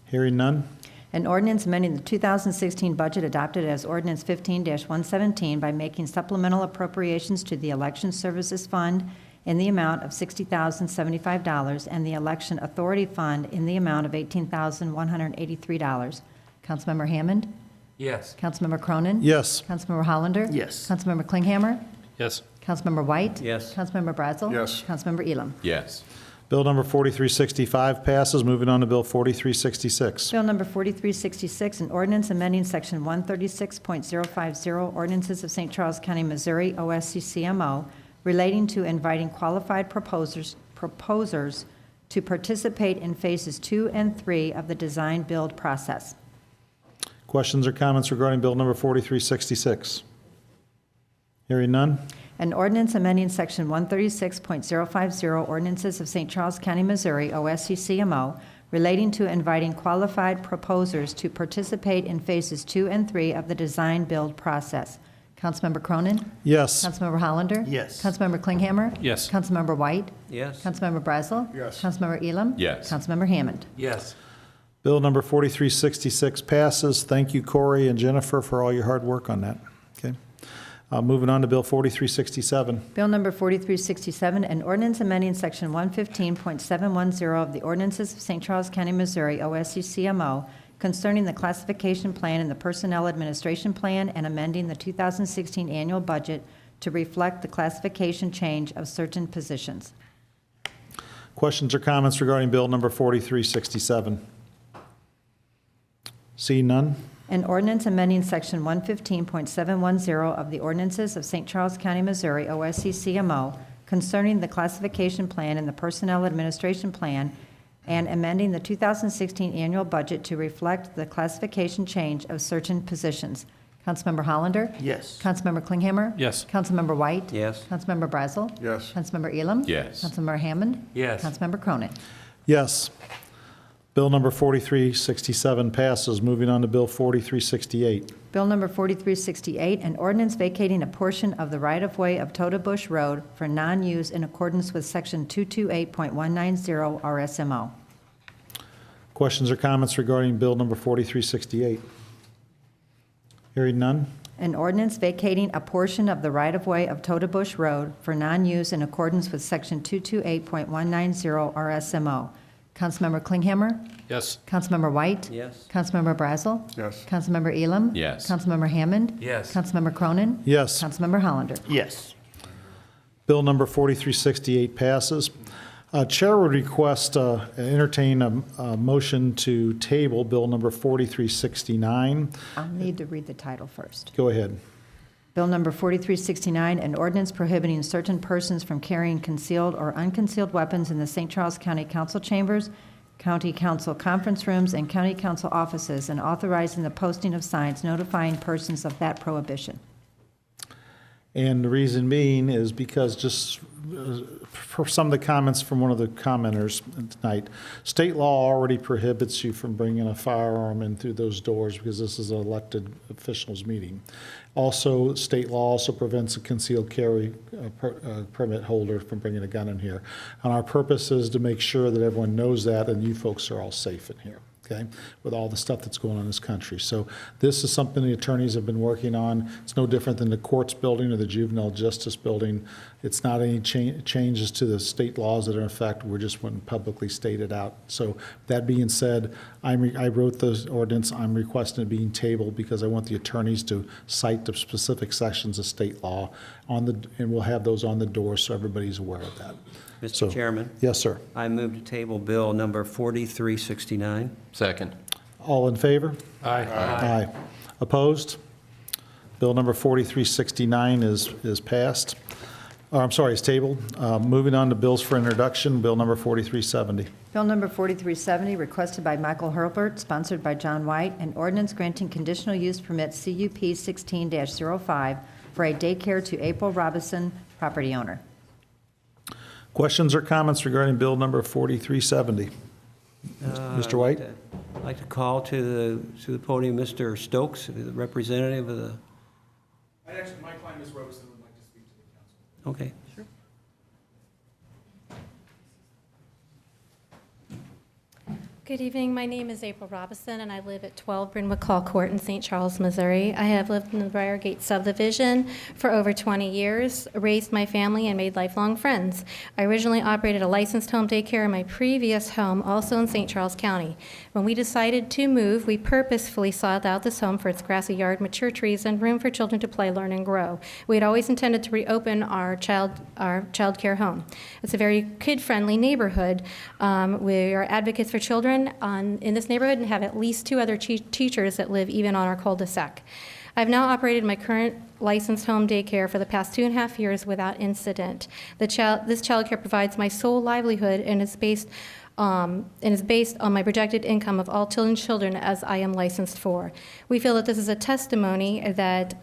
Hearing none. An ordinance amending the 2016 budget adopted as ordinance 15-117 by making supplemental appropriations to the Election Services Fund in the amount of $60,075 and the Election Authority Fund in the amount of $18,183. Councilmember Hammond? Yes. Councilmember Cronin? Yes. Councilmember Hollander? Yes. Councilmember Klinghammer? Yes. Councilmember White? Yes. Councilmember Brazel? Yes. Councilmember Elam? Yes. Bill number 4365 passes. Moving on to Bill 4366. Bill number 4366, an ordinance amending section 136.050 ordinances of St. Charles County, Missouri, OSCCMO, relating to inviting qualified proposers to participate in phases 2 and 3 of the design-build process. Questions or comments regarding Bill number 4366? Hearing none. An ordinance amending section 136.050 ordinances of St. Charles County, Missouri, OSCCMO, relating to inviting qualified proposers to participate in phases 2 and 3 of the design-build process. Councilmember Cronin? Yes. Councilmember Hollander? Yes. Councilmember Klinghammer? Yes. Councilmember White? Yes. Councilmember Brazel? Yes. Councilmember Elam? Yes. Councilmember Hammond? Yes. Bill number 4366 passes. Thank you, Corey and Jennifer, for all your hard work on that. Okay. Moving on to Bill 4367. Bill number 4367, an ordinance amending section 115.710 of the ordinances of St. Charles County, Missouri, OSCCMO, concerning the classification plan and the personnel administration plan and amending the 2016 annual budget to reflect the classification change of certain positions. Questions or comments regarding Bill number 4367? Seeing none. An ordinance amending section 115.710 of the ordinances of St. Charles County, Missouri, OSCCMO, concerning the classification plan and the personnel administration plan, and amending the 2016 annual budget to reflect the classification change of certain positions. Councilmember Hollander? Yes. Councilmember Klinghammer? Yes. Councilmember White? Yes. Councilmember Brazel? Yes. Councilmember Elam? Yes. Councilmember Hammond? Yes. Councilmember Cronin? Yes. Bill number 4367 passes. Moving on to Bill 4368. Bill number 4368, an ordinance vacating a portion of the right-of-way of Tota Bush Road for non-use in accordance with section 228.190 RSMO. Questions or comments regarding Bill number 4368? Hearing none. An ordinance vacating a portion of the right-of-way of Tota Bush Road for non-use in accordance with section 228.190 RSMO. Councilmember Klinghammer? Yes. Councilmember White? Yes. Councilmember Brazel? Yes. Councilmember Elam? Yes. Councilmember Hammond? Yes. Councilmember Cronin? Yes. Councilmember Hollander? Yes. Bill number 4368 passes. Chair would request, entertain a motion to table Bill number 4369. I'll need to read the title first. Go ahead. Bill number 4369, an ordinance prohibiting certain persons from carrying concealed or unconcealed weapons in the St. Charles County Council chambers, County Council conference rooms, and County Council offices, and authorizing the posting of signs notifying persons of that prohibition. And the reason being is because just for some of the comments from one of the commenters tonight, state law already prohibits you from bringing a firearm in through those doors because this is an elected officials meeting. Also, state law also prevents a concealed carry permit holder from bringing a gun in here. And our purpose is to make sure that everyone knows that and you folks are all safe in here. Okay, with all the stuff that's going on in this country. So this is something the attorneys have been working on. It's no different than the courts building or the juvenile justice building. It's not any changes to the state laws that are in effect. We're just wanting publicly stated out. So that being said, I wrote the ordinance. I'm requesting it being tabled because I want the attorneys to cite the specific sections of state law. and we'll have those on the door so everybody's aware of that. So- Mr. Chairman, Yes, sir. I move to table bill number 4369. Second. All in favor? Aye. Aye. Opposed? Bill number 4369 is passed. I'm sorry, is tabled. Moving on to bills for introduction, bill number 4370. Bill number 4370, requested by Michael Hurlbert, sponsored by John White, an ordinance granting conditional use permit CUP 16-05 for a daycare to April Robinson, property owner. Questions or comments regarding bill number 4370? Mr. White? I'd like to call to the podium Mr. Stokes, the representative of the... My client, Ms. Robeson, would like to speak to the council. Okay. Sure. Good evening. My name is April Robinson, and I live at 12 Brynwood Call Court in St. Charles, Missouri. I have lived in the Briargate subdivision for over 20 years, raised my family, and made lifelong friends. I originally operated a licensed home daycare in my previous home, also in St. Charles County. When we decided to move, we purposefully sought out this home for its grassy yard, mature trees, and room for children to play, learn, and grow. We had always intended to reopen our child care home. It's a very kid-friendly neighborhood. We are advocates for children in this neighborhood and have at least 2 other teachers that live even on our cul-de-sac. I've now operated my current licensed home daycare for the past 2.5 years without incident. This child care provides my sole livelihood and is based on my projected income of all children as I am licensed for. We feel that this is a testimony that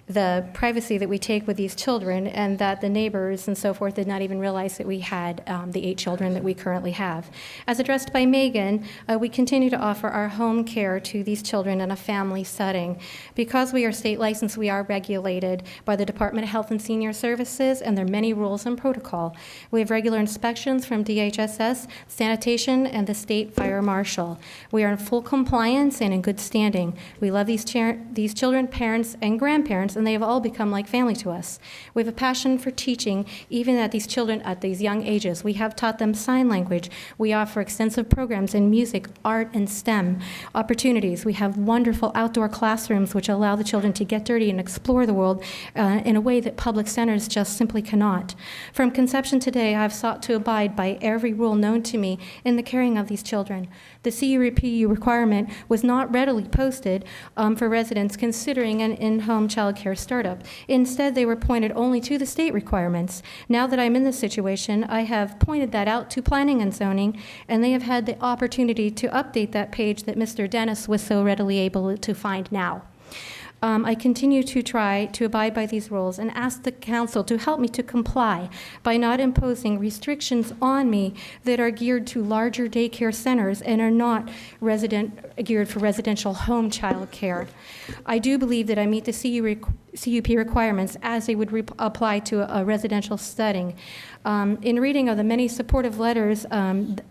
the privacy that we take with these children and that the neighbors and so forth did not even realize that we had the 8 children that we currently have. As addressed by Megan, we continue to offer our home care to these children in a family setting. Because we are state licensed, we are regulated by the Department of Health and Senior Services and their many rules and protocol. We have regular inspections from DHSS, sanitation, and the state fire marshal. We are in full compliance and in good standing. We love these children, parents, and grandparents, and they have all become like family to us. We have a passion for teaching, even at these children at these young ages. We have taught them sign language. We offer extensive programs in music, art, and STEM opportunities. We have wonderful outdoor classrooms which allow the children to get dirty and explore the world in a way that public centers just simply cannot. From conception today, I've sought to abide by every rule known to me in the caring of these children. The CUPU requirement was not readily posted for residents considering an in-home child care startup. Instead, they were pointed only to the state requirements. Now that I'm in this situation, I have pointed that out to Planning and Zoning, and they have had the opportunity to update that page that Mr. Dennis was so readily able to find now. I continue to try to abide by these rules and ask the council to help me to comply by not imposing restrictions on me that are geared to larger daycare centers and are not geared for residential home child care. I do believe that I meet the CUP requirements as they would apply to a residential setting. In reading of the many supportive letters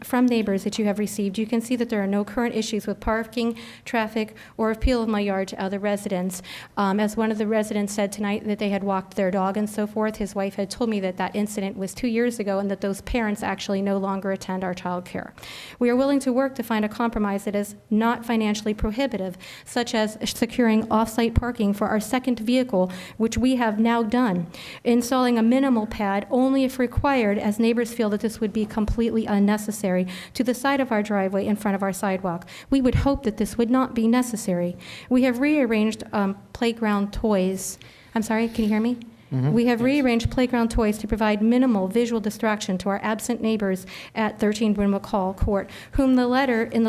from neighbors that you have received, you can see that there are no current issues with parking, traffic, or appeal of my yard to other residents. As one of the residents said tonight that they had walked their dog and so forth, his wife had told me that that incident was 2 years ago and that those parents actually no longer attend our child care. We are willing to work to find a compromise that is not financially prohibitive, such as securing off-site parking for our second vehicle, which we have now done, installing a minimal pad only if required, as neighbors feel that this would be completely unnecessary, to the side of our driveway in front of our sidewalk. We would hope that this would not be necessary. We have rearranged playground toys. I'm sorry, can you hear me? Mm-hmm. We have rearranged playground toys to provide minimal visual distraction to our absent neighbors at 13 Brynwood Hall Court, whom in the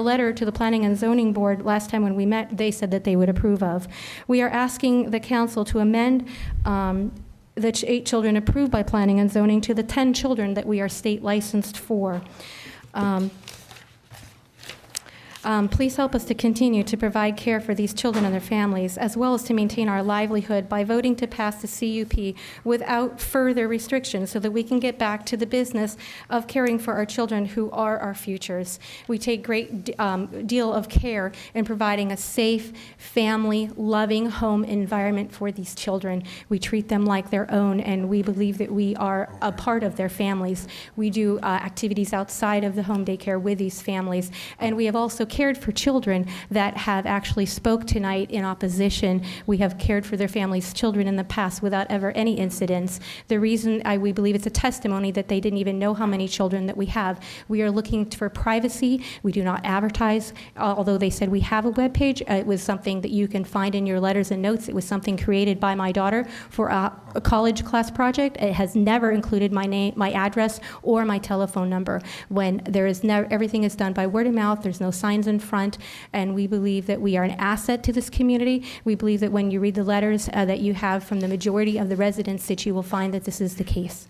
letter to the Planning and Zoning Board last time when we met, they said that they would approve of. We are asking the council to amend the 8 children approved by Planning and Zoning to the 10 children that we are state licensed for. Please help us to continue to provide care for these children and their families, as well as to maintain our livelihood by voting to pass the CUP without further restrictions so that we can get back to the business of caring for our children who are our futures. We take great deal of care in providing a safe, family, loving home environment for these children. We treat them like their own, and we believe that we are a part of their families. We do activities outside of the home daycare with these families, and we have also cared for children that have actually spoke tonight in opposition. We have cared for their families' children in the past without ever any incidents. The reason we believe it's a testimony that they didn't even know how many children that we have. We are looking for privacy. We do not advertise, although they said we have a webpage. It was something that you can find in your letters and notes. It was something created by my daughter for a college class project. It has never included my name, my address, or my telephone number. When there is never, everything is done by word of mouth. There's no signs in front, and we believe that we are an asset to this community. We believe that when you read the letters that you have from the majority of the residents, that you will find that this is the case.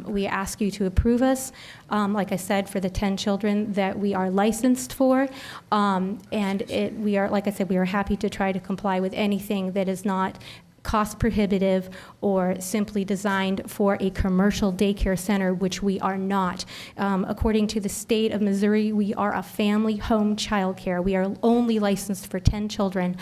We ask you to approve us, like I said, for the 10 children that we are licensed for, we are, like I said, we are happy to try to comply with anything that is not cost prohibitive or simply designed for a commercial daycare center, which we are not. According to the state of Missouri, we are a family home child care. We are only licensed for 10 children.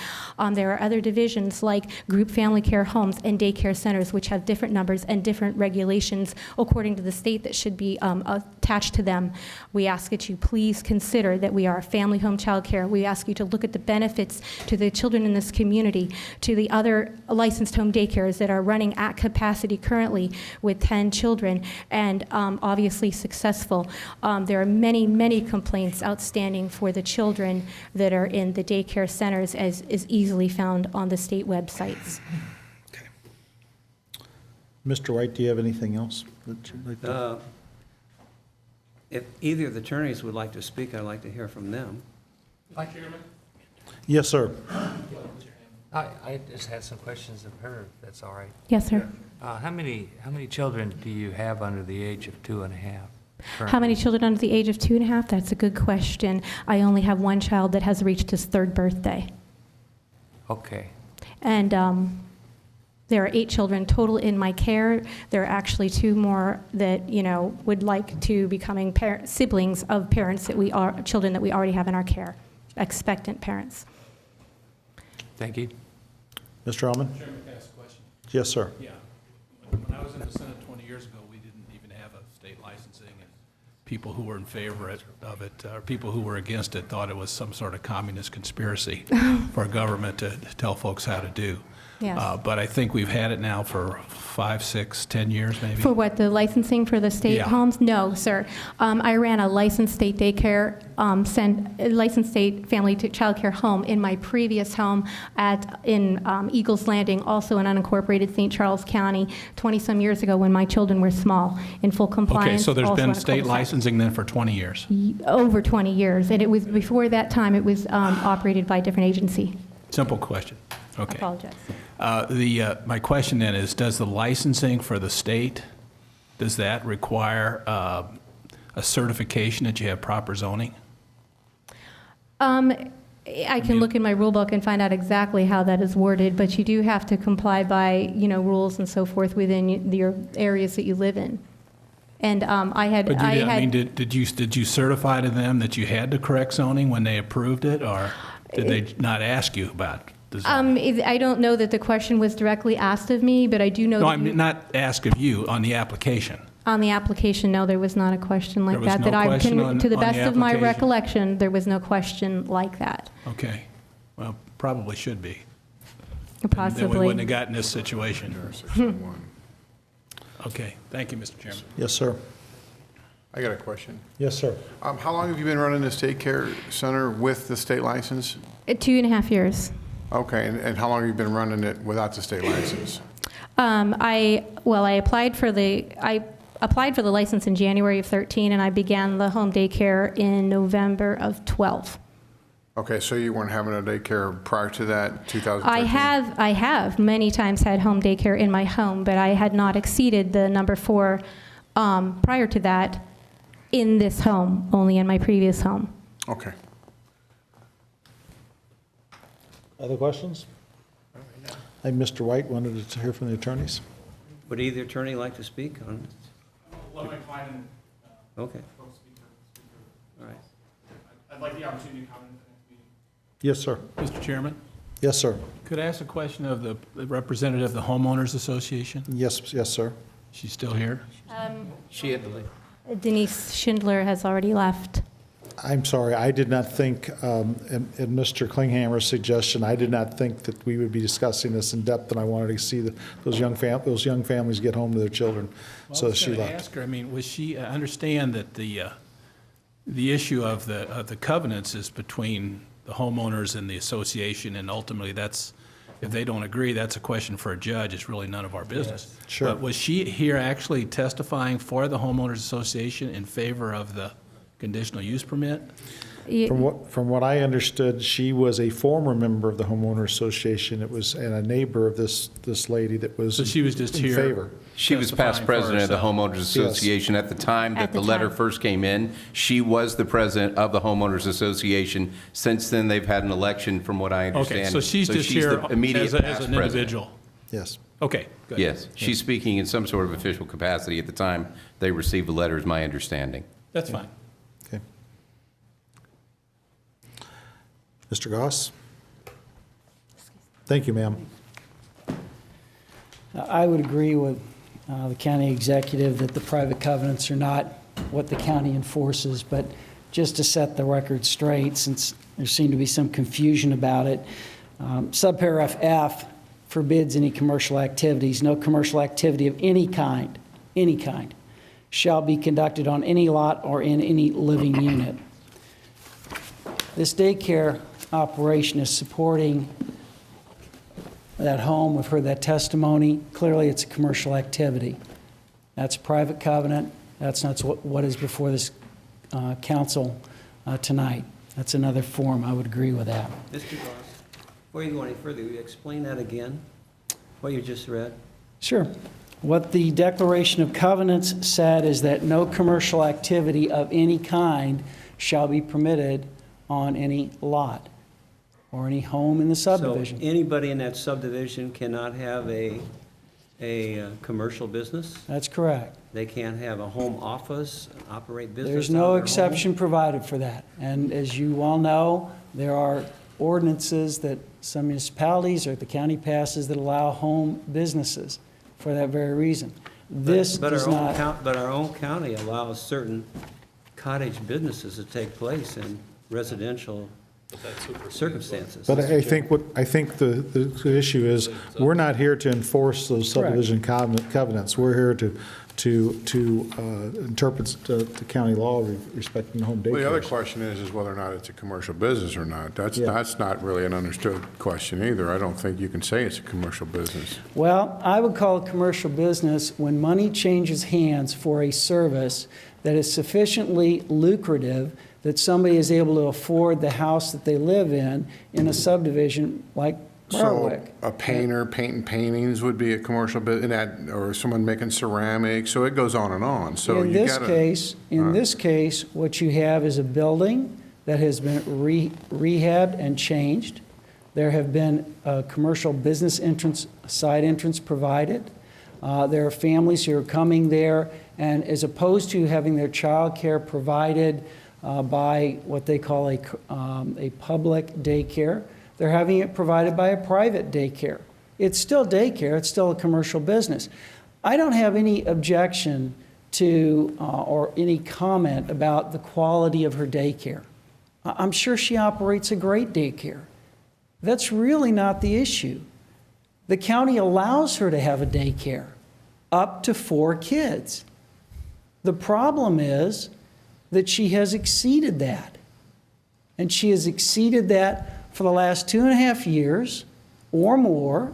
There are other divisions like group family care homes and daycare centers, which have different numbers and different regulations according to the state that should be attached to them. We ask that you please consider that we are a family home child care. We ask you to look at the benefits to the children in this community, to the other licensed home daycares that are running at capacity currently with 10 children and obviously successful. There are many, many complaints outstanding for the children that are in the daycare centers, as is easily found on the state websites. Mr. White, do you have anything else that you'd like to? If either of the attorneys would like to speak, I'd like to hear from them. Mr. Chairman? Yes, sir. I just had some questions of her, if that's all right. Yes, sir. How many children do you have under the age of 2.5? How many children under the age of 2.5? That's a good question. I only have one child that has reached his 3rd birthday. Okay. And there are 8 children total in my care. There are actually 2 more that, would like to becoming siblings of parents that children that we already have in our care, expectant parents. Thank you. Mr. Allman? Chairman, can I ask a question? Yes, sir. Yeah. When I was in the Senate 20 years ago, we didn't even have a state licensing, and people who were in favor of it, or people who were against it, thought it was some sort of communist conspiracy for government to tell folks how to do. Yes. But I think we've had it now for 5, 6, 10 years, maybe. For what, the licensing for the state homes? No, sir. I ran a licensed state daycare, licensed state family child care home in my previous home in Eagles Landing, also in unincorporated St. Charles County, 20-some years ago when my children were small, in full compliance. Okay, so there's also been in a state cul-de-sac. licensing then for 20 years? Over 20 years, and it was, before that time, it was operated by a different agency. Simple question. Okay. I apologize. My question then is, does the licensing for the state, does that require a certification that you have proper zoning? I can look in my rule book and find out exactly how that is worded, but you do have to comply by, rules and so forth within your areas that you live in. And Did you certify to them that you had the correct zoning when they approved it, or did they not ask you about the zoning? I don't know that the question was directly asked of me, but I do know No, that I'm not asking you on the application. on the application, no, there was not a question like that. There was no question on- To the on the best of my application? recollection, there was no question like that. Okay. Well, probably should be. Possibly. Then we wouldn't have gotten this situation. Okay. Thank you, Mr. Chairman. Yes, sir. I got a question. Yes, sir. How long have you been running this daycare center with the state license? 2.5 years. Okay, and how long have you been running it without the state license? I applied for the license in January of 13, and I began the home daycare in November of 12. Okay, so you weren't having a daycare prior to that, 2013? I have many times had home daycare in my home, but I had not exceeded the number 4 prior to that in this home, only in my previous home. Okay. Other questions? Mr. White wanted to hear from the attorneys. Would either attorney like to speak on this? Let my client and Okay. co-speaker speak. All right. I'd like the opportunity to comment at the next meeting. Yes, sir. Mr. Chairman? Yes, sir. Could I ask a question of the representative of the Homeowners Association? Yes, sir. She's still here? She had to leave. Denise Schindler has already left. I'm sorry, I did not think, in Mr. Klinghammer's suggestion, I did not think that we would be discussing this in depth, and I wanted to see those young families get home to their children. Well, So I was she going to left. ask her, I mean, was she, I understand that the issue of the covenants is between the homeowners and the association, and ultimately that's, if they don't agree, that's a question for a judge. It's really none of our business. Sure. But was she here actually testifying for the homeowners association in favor of the conditional use permit? From what I understood, she was a former member of the homeowner association. It was, and a neighbor of this lady that was So she was just in here. favor. She was past Testifying for president of the herself. homeowners association at the time that At the the letter time. first came in. She was the president of the homeowners association. Since then, they've had an election, from what I understand. Okay, so she's just here the immediate as past an president. individual? Yes. Okay, good. Yes, she's speaking in some sort of official capacity at the time they received the letter, is my understanding. That's fine. Okay. Mr. Goss? Thank you, ma'am. I would agree with the county executive that the private covenants are not what the county enforces, but just to set the record straight, since there seemed to be some confusion about it, subparagraph F forbids any commercial activities. No commercial activity of any kind, shall be conducted on any lot or in any living unit. This daycare operation is supporting that home. We've heard that testimony. Clearly, it's a commercial activity. That's a private covenant. That's not what is before this council tonight. That's another form. I would agree with that. Mr. Goss, before you go any further, will you explain that again, what you just read? Sure. What the Declaration of Covenants said is that no commercial activity of any kind shall be permitted on any lot or any home in the subdivision. So anybody in that subdivision cannot have a commercial business? That's correct. They can't have a home office, operate business? There's out no of their exception home? provided for that. And as you well know, there are ordinances that some municipalities or the county passes that allow home businesses for that very reason. This But does not. But our own county allows certain cottage businesses to take place in residential circumstances. But I think the issue is, we're not here to enforce those subdivision covenants. We're here to interpret the county law respecting home daycare. Well, the other question is whether or not it's a commercial business or not. That's not really an understood question either. I don't think you can say it's a commercial business. Well, I would call it commercial business when money changes hands for a service that is sufficiently lucrative that somebody is able to afford the house that they live in a subdivision like Berwick. So a painter painting paintings would be a commercial business, or someone making ceramics, so it goes on and on. So In this case, what you have is a building that has been rehabbed and changed. There have been a commercial business entrance, side entrance provided. There are families who are coming there, and as opposed to having their child care provided by what they call a public daycare, they're having it provided by a private daycare. It's still daycare, it's still a commercial business. I don't have any objection to or any comment about the quality of her daycare. I'm sure she operates a great daycare. That's really not the issue. The county allows her to have a daycare, up to 4 kids. The problem is that she has exceeded that. And she has exceeded that for the last 2.5 years or more.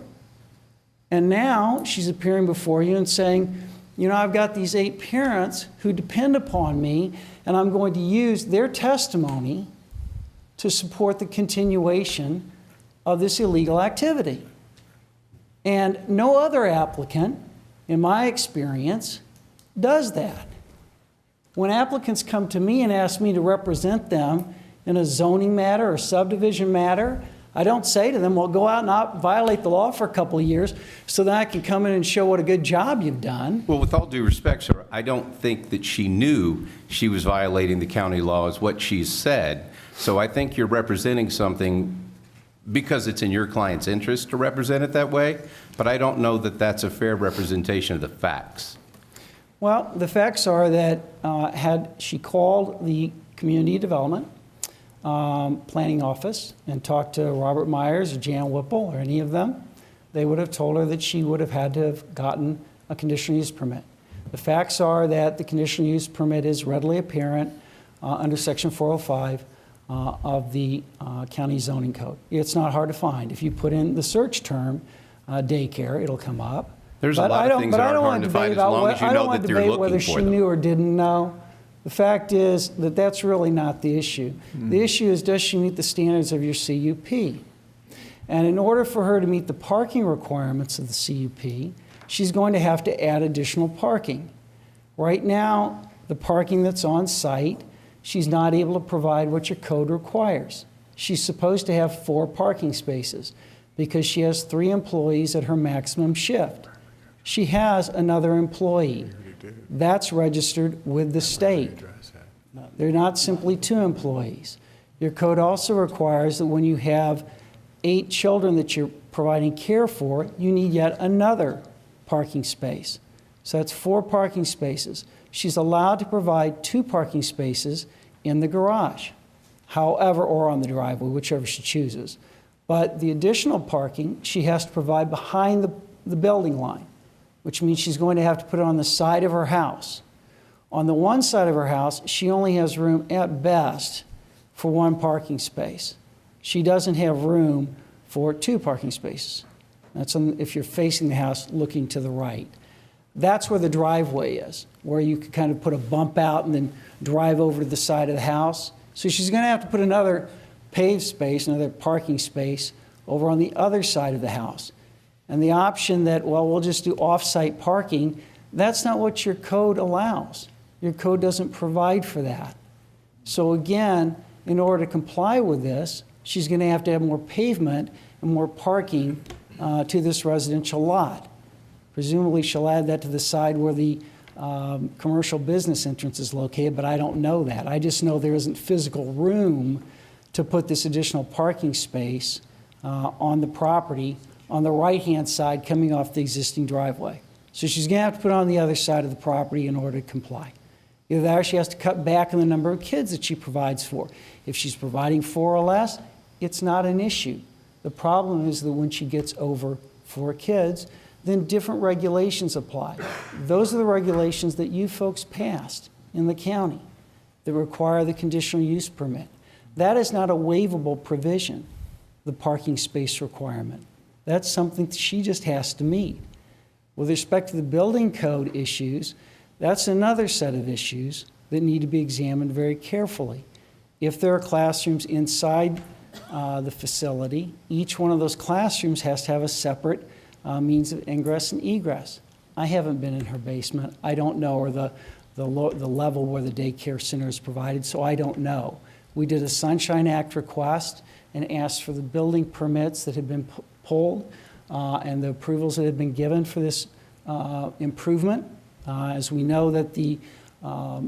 And now she's appearing before you and saying, you know, I've got these 8 parents who depend upon me, and I'm going to use their testimony to support the continuation of this illegal activity. And no other applicant, in my experience, does that. When applicants come to me and ask me to represent them in a zoning matter or subdivision matter, I don't say to them, well, go out and not violate the law for a couple of years so that I can come in and show what a good job you've done. Well, with all due respect, sir, I don't think that she knew she was violating the county law, is what she said. So I think you're representing something because it's in your client's interest to represent it that way, but I don't know that that's a fair representation of the facts. Well, the facts are that had she called the Community Development, Planning Office, and talked to Robert Myers or Jan Whipple or any of them, they would have told her that she would have had to have gotten a conditional use permit. The facts are that the conditional use permit is readily apparent under Section 405 of the county zoning code. It's not hard to find. If you put in the search term daycare, it'll come up. There's a lot of things that aren't hard to find as long as you know that they're looking whether for she them. knew or didn't know. The fact is that that's really not the issue. The issue is, does she meet the standards of your CUP? And in order for her to meet the parking requirements of the CUP, she's going to have to add additional parking. Right now, the parking that's on site, she's not able to provide what your code requires. She's supposed to have 4 parking spaces because she has 3 employees at her maximum shift. She has another employee. That's registered with the state. They're not simply 2 employees. Your code also requires that when you have 8 children that you're providing care for, you need yet another parking space. So that's 4 parking spaces. She's allowed to provide 2 parking spaces in the garage, however, or on the driveway, whichever she chooses. But the additional parking, she has to provide behind the building line, which means she's going to have to put it on the side of her house. On the one side of her house, she only has room at best for 1 parking space. She doesn't have room for 2 parking spaces. That's if you're facing the house looking to the right. That's where the driveway is, where you could kind of put a bump out and then drive over to the side of the house. So she's going to have to put another paved space, another parking space, over on the other side of the house. And the option that, well, we'll just do off-site parking, that's not what your code allows. Your code doesn't provide for that. So again, in order to comply with this, she's going to have more pavement and more parking to this residential lot. Presumably, she'll add that to the side where the commercial business entrance is located, but I don't know that. I just know there isn't physical room to put this additional parking space on the property on the right-hand side coming off the existing driveway. So she's going to have to put it on the other side of the property in order to comply. Either that or she has to cut back on the number of kids that she provides for. If she's providing 4 or less, it's not an issue. The problem is that when she gets over 4 kids, then different regulations apply. Those are the regulations that you folks passed in the county that require the conditional use permit. That is not a waivable provision, the parking space requirement. That's something she just has to meet. With respect to the building code issues, that's another set of issues that need to be examined very carefully. If there are classrooms inside the facility, each one of those classrooms has to have a separate means of ingress and egress. I haven't been in her basement. I don't know, or the level where the daycare center is provided, so I don't know. We did a Sunshine Act request and asked for the building permits that had been pulled and the approvals that had been given for this improvement. As we know that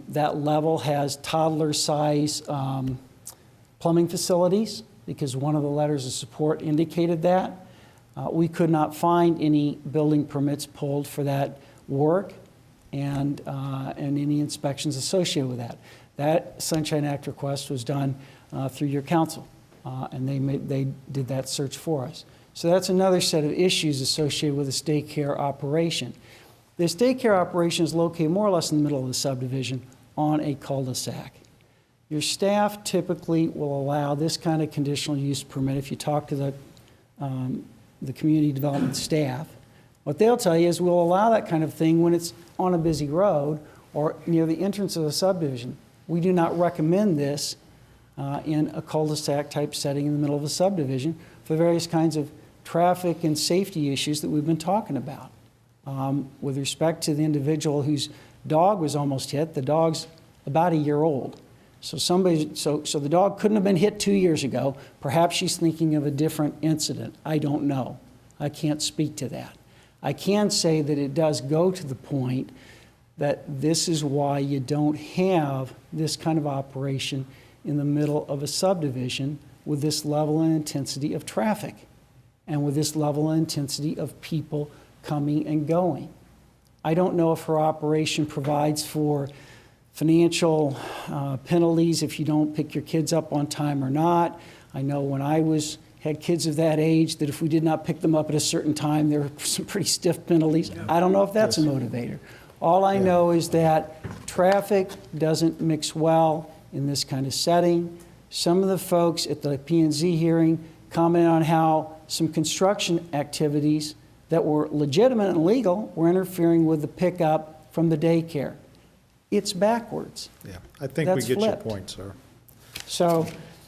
that level has toddler-size plumbing facilities, because one of the letters of support indicated that. We could not find any building permits pulled for that work and any inspections associated with that. That Sunshine Act request was done through your council, and they did that search for us. So that's another set of issues associated with this daycare operation. This daycare operation is located more or less in the middle of the subdivision on a cul-de-sac. Your staff typically will allow this kind of conditional use permit if you talk to the community development staff. What they'll tell you is we'll allow that kind of thing when it's on a busy road or near the entrance of the subdivision. We do not recommend this in a cul-de-sac type setting in the middle of a subdivision for various kinds of traffic and safety issues that we've been talking about. With respect to the individual whose dog was almost hit, the dog's about a year old. So the dog couldn't have been hit 2 years ago. Perhaps she's thinking of a different incident. I don't know. I can't speak to that. I can say that it does go to the point that this is why you don't have this kind of operation in the middle of a subdivision with this level and intensity of traffic and with this level and intensity of people coming and going. I don't know if her operation provides for financial penalties if you don't pick your kids up on time or not. I know when I had kids of that age, that if we did not pick them up at a certain time, there were some pretty stiff penalties. I don't know if that's a motivator. All I know is that traffic doesn't mix well in this kind of setting. Some of the folks at the P&Z hearing commented on how some construction activities that were legitimate and legal were interfering with the pickup from the daycare. It's backwards. Yeah, I think we That's get your flipped. point, sir. So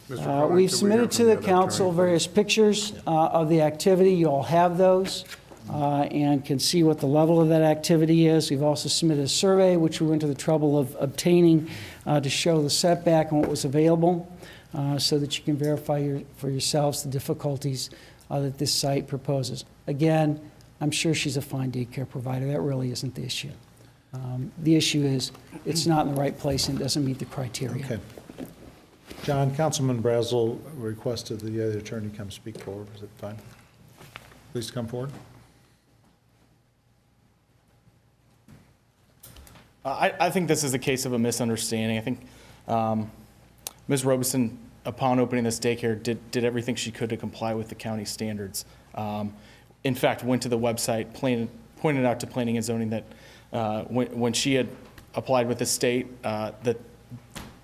Mr. Carter, we've could we submitted hear to from the other council attorney, various pictures of the activity. You all have those and can see what the level of that activity is. We've also submitted a survey, which we went to the trouble of obtaining to show the setback and what was available so that you can verify for yourselves the difficulties that this site proposes. Again, I'm sure she's a fine daycare provider. That really isn't the issue. The issue is it's not in the right place and doesn't meet the criteria. Okay. John, Councilman Brazel requested the other attorney come speak forward. Is it fine? Please come forward. I think this is a case of a misunderstanding. I think Ms. Robeson, upon opening this daycare, did everything she could to comply with the county standards. In fact, went to the website, pointed out to planning and zoning that when she had applied with the state, that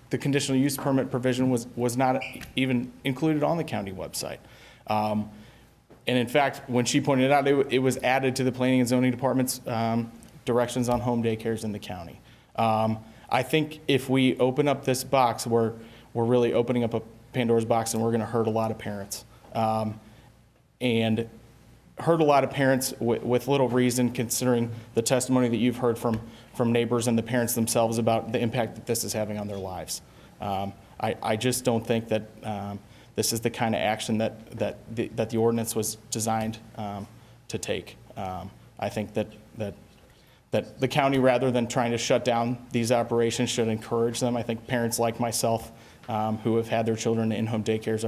the conditional use permit provision was not even included on the county website. And in fact, when she pointed it out, it was added to the planning and zoning department's directions on home daycares in the county. I think if we open up this box, we're really opening up a Pandora's box, and we're going to hurt a lot of parents. And hurt a lot of parents with little reason, considering the testimony that you've heard from neighbors and the parents themselves about the impact that this is having on their lives. I just don't think that this is the kind of action that the ordinance was designed to take. I think that the county, rather than trying to shut down these operations, should encourage them. I think parents like myself who have had their children in in-home daycares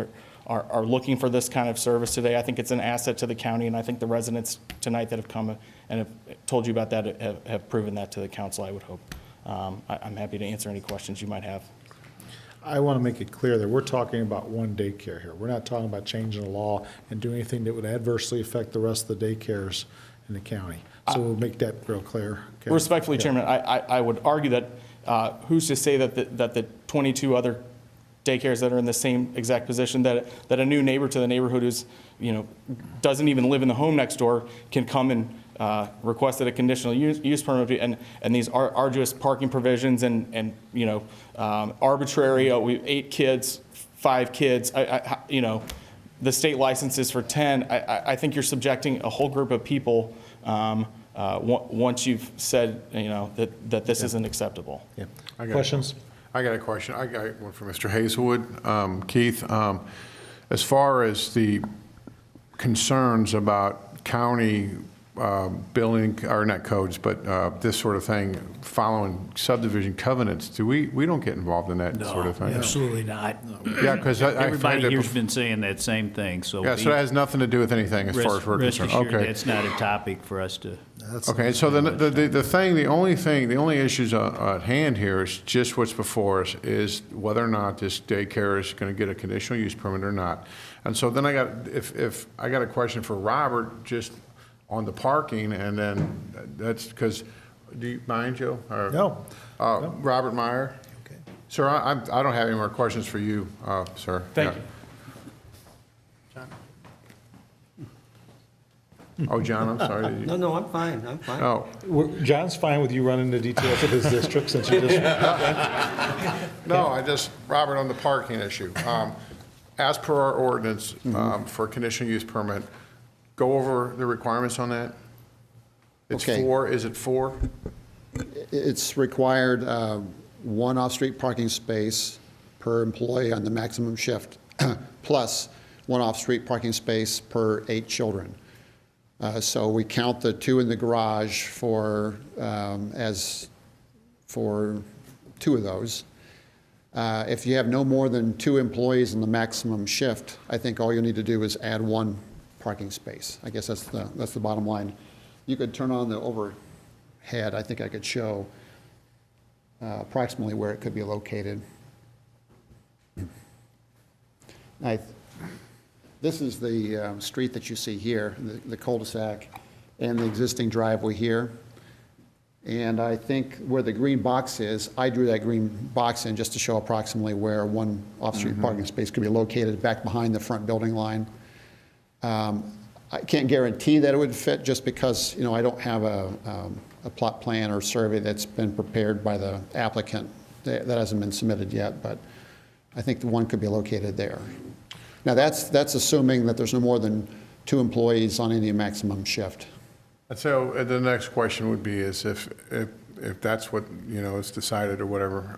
are looking for this kind of service today. I think it's an asset to the county, and I think the residents tonight that have come and have told you about that have proven that to the council, I would hope. I'm happy to answer any questions you might have. I want to make it clear that we're talking about one daycare here. We're not talking about changing the law and doing anything that would adversely affect the rest of the daycares in the county. So we'll make that real clear. Okay? Respectfully, Yeah. Chairman, I would argue that who's to say that the 22 other daycares that are in the same exact position, that a new neighbor to the neighborhood who's, doesn't even live in the home next door can come and request that a conditional use permit, and these arduous parking provisions and arbitrary, we have 8 kids, 5 kids, the state license is for 10. I think you're subjecting a whole group of people once you've said, that this isn't acceptable. Yeah. Questions? I got a question. I got one for Mr. Hazelwood. Keith, as far as the concerns about county building, or not codes, but this sort of thing, following subdivision covenants, we don't get involved in that sort of thing? Absolutely not. Yeah, because everybody here's been saying that same thing, so. Yeah, so that has nothing to do with anything as far as we're Rest concerned. assured, that's not a topic for us to. Okay, so the only issues at hand here is just what's before us, is whether or not this daycare is going to get a conditional use permit or not. And so then I got a question for Robert, just on the parking, and then that's because, do you mind, Joe? No. Robert Meyer? Okay. Sir, I don't have any more questions for you, sir. Thank you. Oh, John, I'm sorry. No, I'm fine, I'm fine. Oh. John's fine with you running the details of his district since you just. No, Robert, on the parking issue. As per our ordinance for a conditional use permit, go over the requirements on that. It's Okay. 4, is it 4? It's required 1 off-street parking space per employee on the maximum shift, plus 1 off-street parking space per 8 children. So we count the 2 in the garage for 2 of those. If you have no more than 2 employees in the maximum shift, I think all you need to do is add 1 parking space. I guess that's the bottom line. You could turn on the overhead. I think I could show approximately where it could be located. This is the street that you see here, the cul-de-sac, and the existing driveway here. And I think where the green box is, I drew that green box in just to show approximately where one off-street parking space could be located back behind the front building line. I can't guarantee that it would fit just because, you know, I don't have a plot plan or survey that's been prepared by the applicant. That hasn't been submitted yet, but I think the one could be located there. Now, that's assuming that there's no more than 2 employees on any maximum shift. So the next question would be is if that's what, you know, is decided or whatever,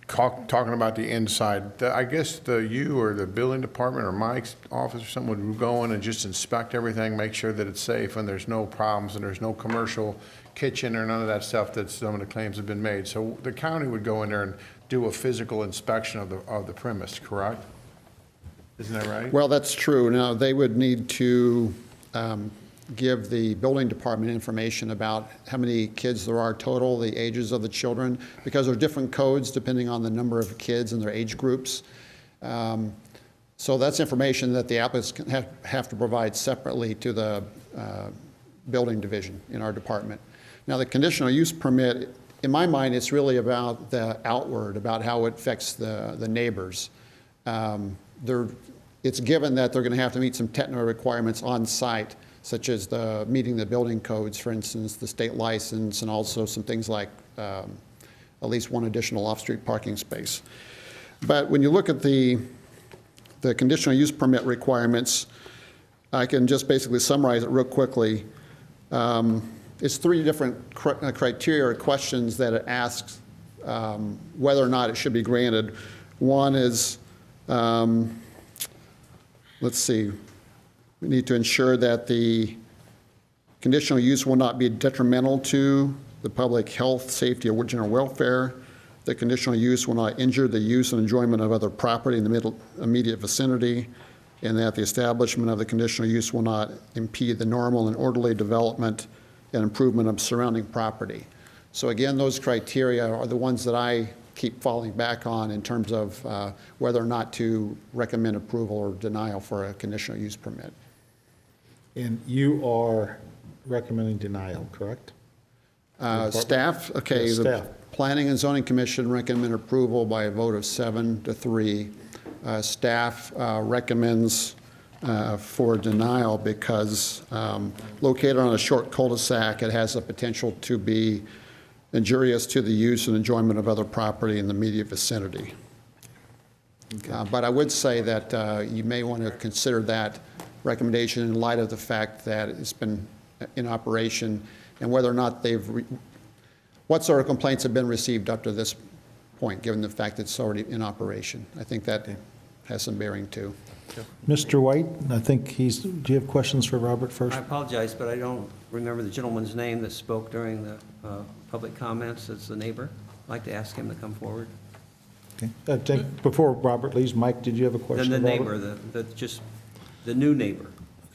talking about the inside, I guess you or the building department or Mike's office or someone would go in and just inspect everything, make sure that it's safe and there's no problems and there's no commercial kitchen or none of that stuff that some of the claims have been made. So the county would go in there and do a physical inspection of the premise, correct? Isn't that right? Well, that's true. Now, they would need to give the building department information about how many kids there are total, the ages of the children, because there are different codes depending on the number of kids and their age groups. So that's information that the applicants have to provide separately to the building division in our department. Now, the conditional use permit, in my mind, it's really about the outward, about how it affects the neighbors. It's given that they're going to have to meet some technical requirements on site, such as meeting the building codes, for instance, the state license, and also some things like at least one additional off-street parking space. But when you look at the conditional use permit requirements, I can just basically summarize it real quickly. It's 3 different criteria or questions that it asks whether or not it should be granted. One is, let's see, we need to ensure that the conditional use will not be detrimental to the public health, safety, or general welfare. The conditional use will not injure the use and enjoyment of other property in the immediate vicinity, and that the establishment of the conditional use will not impede the normal and orderly development and improvement of surrounding property. So again, those criteria are the ones that I keep falling back on in terms of whether or not to recommend approval or denial for a conditional use permit. And you are recommending denial, correct? Staff, okay. Yes, the staff. Planning and Zoning Commission recommend approval by a vote of 7-3. Staff recommends for denial because located on a short cul-de-sac, it has the potential to be injurious to the use and enjoyment of other property in the immediate vicinity. But I would say that you may want to consider that recommendation in light of the fact that it's been in operation and whether or not what sort of complaints have been received up to this point, given the fact that it's already in operation. I think that has some bearing too. Mr. White, I think do you have questions for Robert first? I apologize, but I don't remember the gentleman's name that spoke during the public comments. It's the neighbor. I'd like to ask him to come forward. Okay. I think before Robert leaves, Mike, did you have a question? Then the of Robert? neighbor, the new neighbor.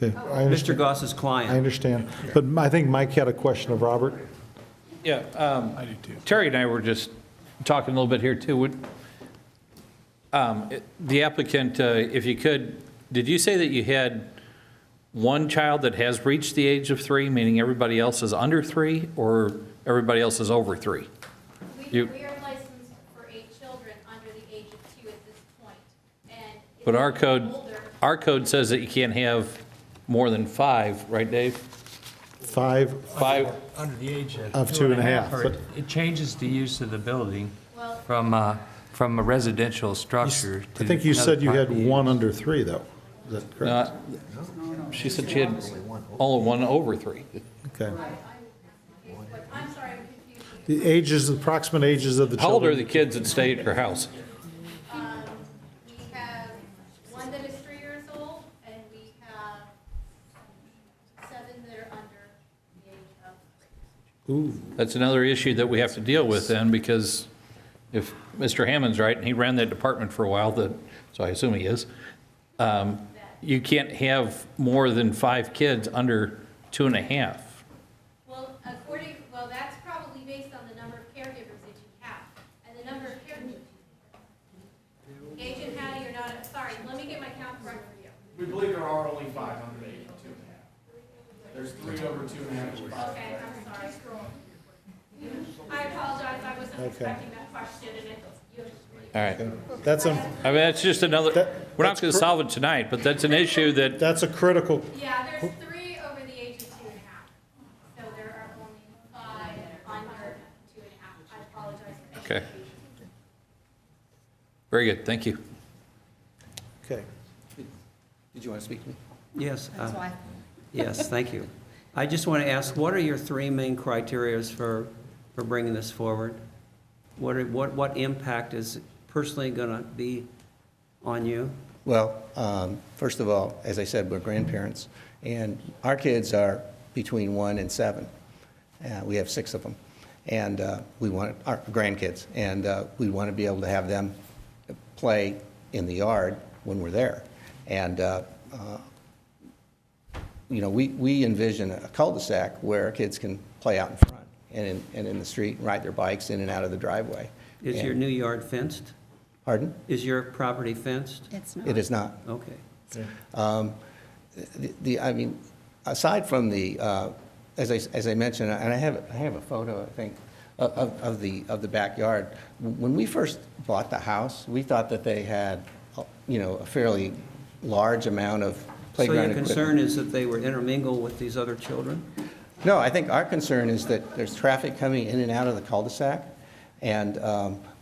Okay. Mr. Goss's client. I understand. But I think Mike had a question of Robert. Yeah, Terry and I were just talking a little bit here too. The applicant, if you could, did you say that you had one child that has reached the age of 3, meaning everybody else is under 3, or everybody else is over 3? We are licensed for 8 children under the age of 2 at this point. And if But they're our code says that you can't have more than 5, right, Dave? 5 Under the age of 2.5. But it changes the use of the building from a residential structure to. I think you another said you had property one use. under 3, though. Is that correct? She said she had all of 1 over 3. Okay. I'm sorry, I'm confused. The ages, approximate ages of the children. How old are the kids that stay at your house? We have one that is 3 years old, and we have 7 that are under the age of 3. Ooh. That's another issue that we have to deal with then, because if Mr. Hammond's right, and he ran that department for a while, so I assume he is, you can't have more than 5 kids under 2.5. Well, that's probably based on the number of are only 5 under the age of 2.5. There's 3 over 2.5. Okay, I'm sorry. I apologize, I wasn't expecting that question, and All right. That's a, I mean, that's just another, we're not going to solve it tonight, but that's an issue that, that's a critical, yeah, there's 3 over the age of 2.5. So there are only 5 under 2.5. I apologize for that. okay. Very good, thank you. okay. Did you want to speak to me? Yes. That's why. Yes, thank you. I just want to ask, what are your 3 main criterias for bringing this forward? What impact is personally going to be on you? Well, first of all, as I said, we're grandparents, and our kids are between 1 and 7. We have 6 of them, and we want our grandkids, and we want to be able to have them play in the yard when we're there. And you know, we envision a cul-de-sac where kids can play out in front and in the street and ride their bikes in and out of the driveway. Is your new yard fenced? Pardon? Is your property fenced? It's not. It is not. Okay. I mean, aside from the, as I mentioned, and I have a photo, I think, of the backyard. When we first bought the house, we thought that they had, you know, a fairly large amount of playground So your equipment. concern is that they would intermingle with these other children? No, I think our concern is that there's traffic coming in and out of the cul-de-sac, and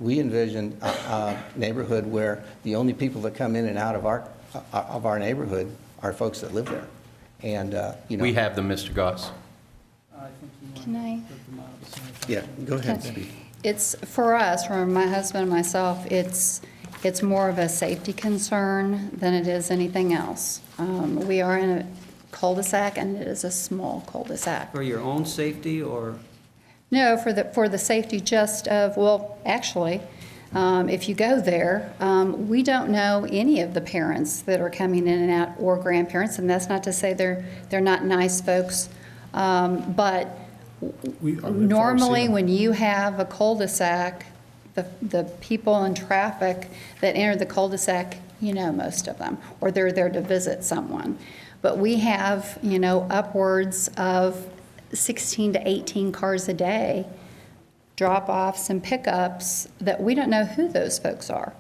we envision a neighborhood where the only people that come in and out of our neighborhood are folks that live there. And, you know. We have them, Mr. Goss. Can I? Yeah, go ahead and speak. It's, for us, for my husband and myself, it's more of a safety concern than it is anything else. We are in a cul-de-sac, and it is a small cul-de-sac. For your own safety, or? No, for the safety just of, well, actually, if you go there, we don't know any of the parents that are coming in and out, or grandparents, and that's not to say they're not nice folks, but normally when you have a cul-de-sac, the people in traffic that enter the cul-de-sac, you know most of them, or they're there to visit someone. But we have, you know, upwards of 16 to 18 cars a day, drop-offs and pickups, that we don't know who those folks are.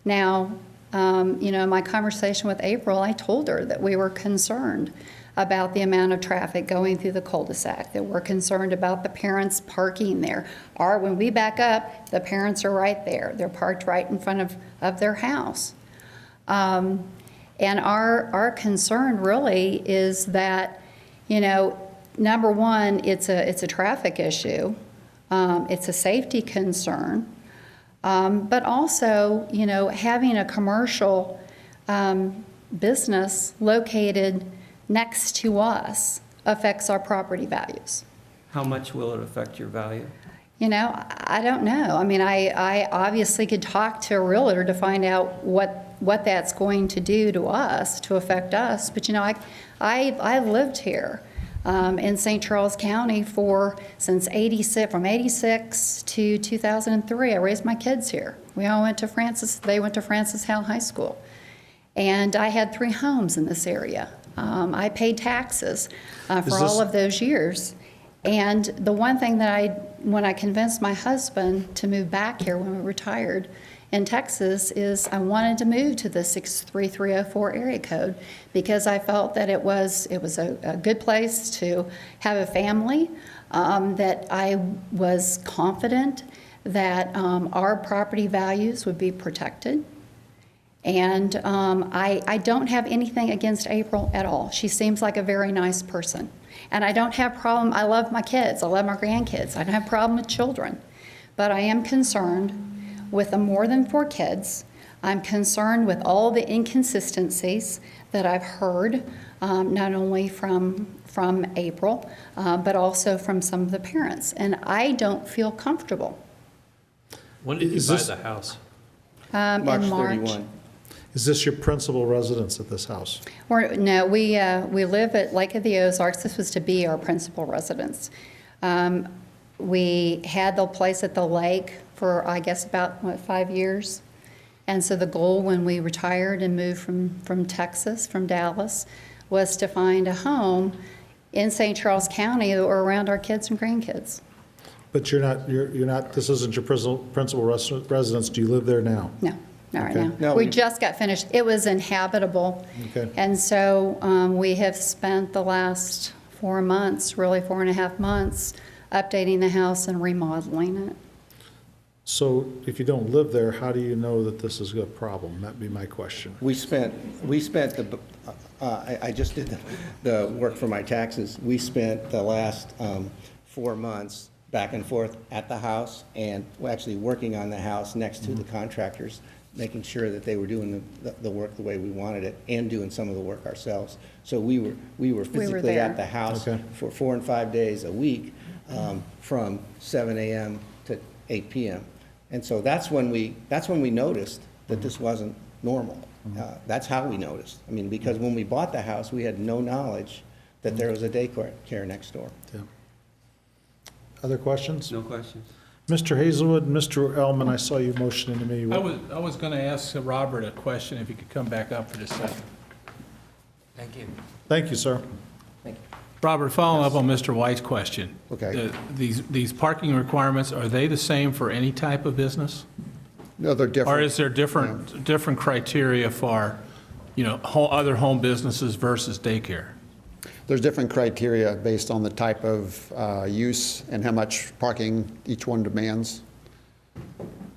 Now, you know, in my conversation with April, I told her that we were concerned about the amount of traffic going through the cul-de-sac, that we're concerned about the parents parking there. Or when we back up, the parents are right there. They're parked right in front of their house. And our concern really is that, you know, number one, it's a traffic issue. It's a safety concern. But also, you know, having a commercial business located next to us affects our property values. How much will it affect your value? You know, I don't know. I mean, I obviously could talk to a realtor to find out what that's going to do to us, to affect us. But, you know, I've lived here in St. Charles County since 86, from 86 to 2003. I raised my kids here. We all went to they went to Francis Howell High School. And I had 3 homes in this area. I paid taxes for all of those years. And the one thing that when I convinced my husband to move back here when we retired in Texas, is I wanted to move to the 63304 area code because I felt that it was a good place to have a family, that I was confident that our property values would be protected. And I don't have anything against April at all. She seems like a very nice person. And I don't have problem, I love my kids, I love my grandkids, I don't have problem with children. But I am concerned with the more than 4 kids. I'm concerned with all the inconsistencies that I've heard, not only from April, but also from some of the parents. And I don't feel comfortable. When did you buy the house? In March. 31. Is this your principal residence at this house? No, we live at Lake of the Ozarks. This was to be our principal residence. We had the place at the lake for, I guess, about 5 years. And so the goal when we retired and moved from Texas, from Dallas, was to find a home in St. Charles County or around our kids and grandkids. But you're not, this isn't your principal residence. Do you live there now? No, not right Okay. now. No, We we- just got finished. It was inhabitable. Okay. And so we have spent the last 4 months, really 4.5 months, updating the house and remodeling it. So if you don't live there, how do you know that this is a problem? That'd be my question. We spent I just did the work for my taxes. We spent the last 4 months back and forth at the house and actually working on the house next to the contractors, making sure that they were doing the work the way we wanted it and doing some of the work ourselves. So we were physically there. at the house Okay. for 4 and 5 days a week from 7 a.m. to 8 p.m. And so that's when we noticed that this wasn't normal. That's how we noticed. I mean, because when we bought the house, we had no knowledge that there was a daycare next door. Yeah. Other questions? No questions. Mr. Hazelwood, Mr. Elman, I saw you motioning to me. I was going to ask Robert a question, if he could come back up for just a second. Thank you. Thank you, sir. Robert, following up on Mr. White's question. Okay. These parking requirements, are they the same for any type of business? No, they're different. Or is there different criteria for, other home businesses versus daycare? There's different criteria based on the type of use and how much parking each one demands.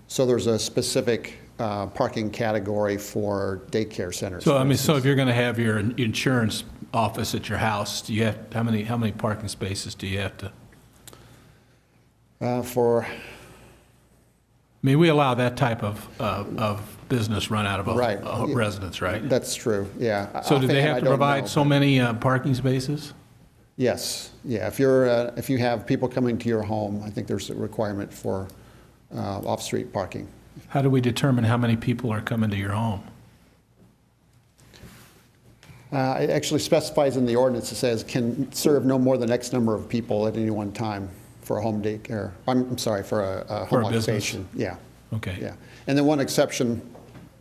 So there's a specific parking category for daycare centers. So, for so if instance. you're going to have your insurance office at your house, do you have, how many parking spaces do you have to? I mean, we allow that type of business run out of Right. a residence, right? That's true, yeah. So do they Offhand, have I to don't provide know, so but- many parking spaces? Yes, yeah. If you have people coming to your home, I think there's a requirement for off-street parking. How do we determine how many people are coming to your home? It actually specifies in the ordinance, it says can serve no more than X number of people at any one time for a home daycare. I'm sorry, for a For home a business. occupation. Yeah, Okay. yeah. And then one exception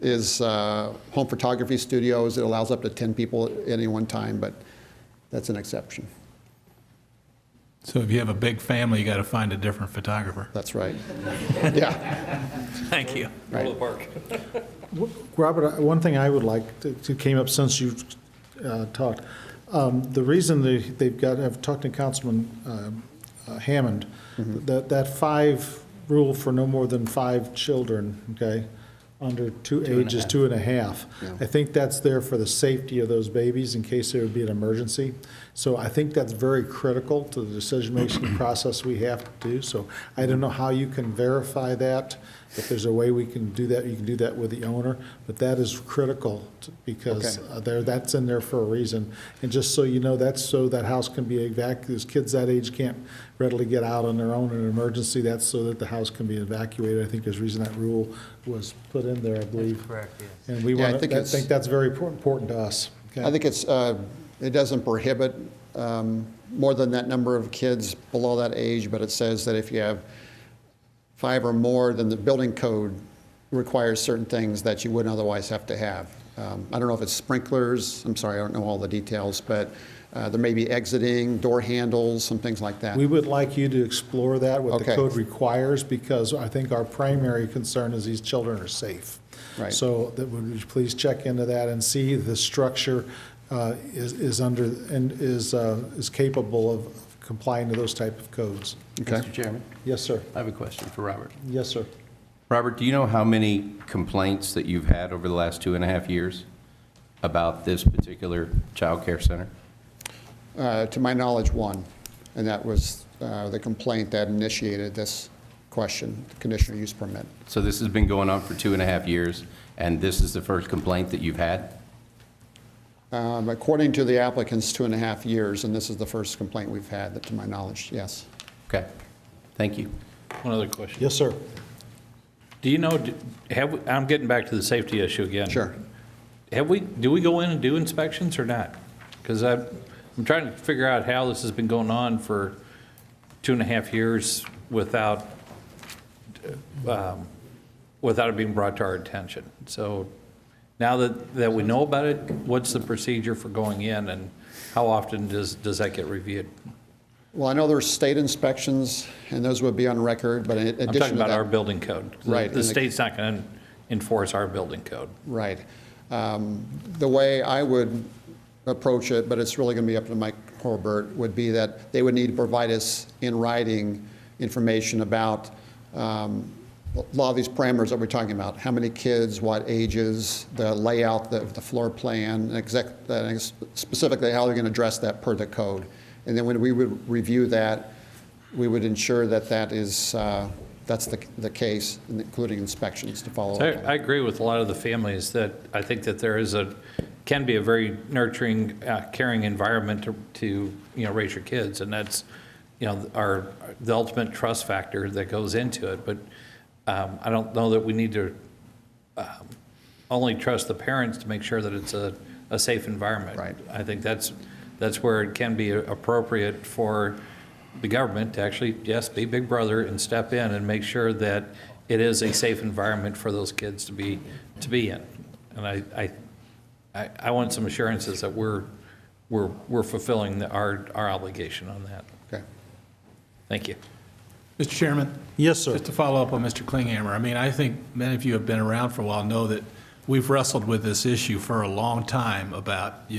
is home photography studios. It allows up to 10 people at any one time, but that's an exception. So if you have a big family, you got to find a different photographer. That's right. Yeah. Thank you. Right. Robert, one thing I would like to came up since you've talked. The reason I've talked to Councilman Hammond, that 5 rule for no more than 5 children, okay, under ages 2.5. Yeah. I think that's there for the safety of those babies in case there would be an emergency. So I think that's very critical to the decision-making process we have to do. So I don't know how you can verify that. If there's a way we can do that, you can do that with the owner. But that is critical because that's in there for a reason. And just so you know, that's so that house can be evacuated. Those kids that age can't readily get out on their own in an emergency. That's so that the house can be evacuated. I think there's a reason that rule was put in there, I believe. That's correct, yes. And we Yeah, I want think to, I it's- think that's very important to us. Okay? I think it doesn't prohibit more than that number of kids below that age, but it says that if you have 5 or more, then the building code requires certain things that you wouldn't otherwise have to have. I don't know if it's sprinklers, I'm sorry, I don't know all the details, but there may be exiting, door handles, some things like that. We would like you to explore that, what the Okay. code requires, because I think our primary concern is these children are safe. Right. So that would you please check into that and see the structure is under and is capable of complying to those type of codes. Okay. Mr. Chairman, Yes, sir. I have a question for Robert. Yes, sir. Robert, do you know how many complaints that you've had over the last 2.5 years about this particular child care center? To my knowledge, 1, and that was the complaint that initiated this question, the conditional use permit. So this has been going on for 2.5 years, and this is the first complaint that you've had? According to the applicants, 2.5 years, and this is the first complaint we've had, that to my knowledge, yes. Okay, thank you. One other question. Yes, sir. Do you know, I'm getting back to the safety issue again. Sure. Do we go in and do inspections or not? Because I'm trying to figure out how this has been going on for 2.5 years without without it being brought to our attention. So now that we know about it, what's the procedure for going in, and how often does that get reviewed? Well, I know there's state inspections, and those would be on record, but in addition to that... I'm talking about our building code. Right. The state's not going to enforce our building code. Right. The way I would approach it, but it's really going to be up to Mike Corbett, would be that they would need to provide us in writing information about a lot of these parameters that we're talking about. How many kids, what ages, the layout, the floor plan, specifically how they're going to address that per the code. And then when we would review that, we would ensure that that's the case, including inspections to follow So up. I agree with a lot of the families that I think that there can be a very nurturing, caring environment to raise your kids, and that's the ultimate trust factor that goes into it. But I don't know that we need to only trust the parents to make sure that it's a safe environment. Right. I think that's where it can be appropriate for the government to actually, yes, be big brother and step in and make sure that it is a safe environment for those kids to be in. And I want some assurances that we're fulfilling our obligation on that. Okay. Thank you. Mr. Chairman? Yes, sir. Just to follow up on Mr. Klinghammer, I mean, I think many of you have been around for a while, know that we've wrestled with this issue for a long time about,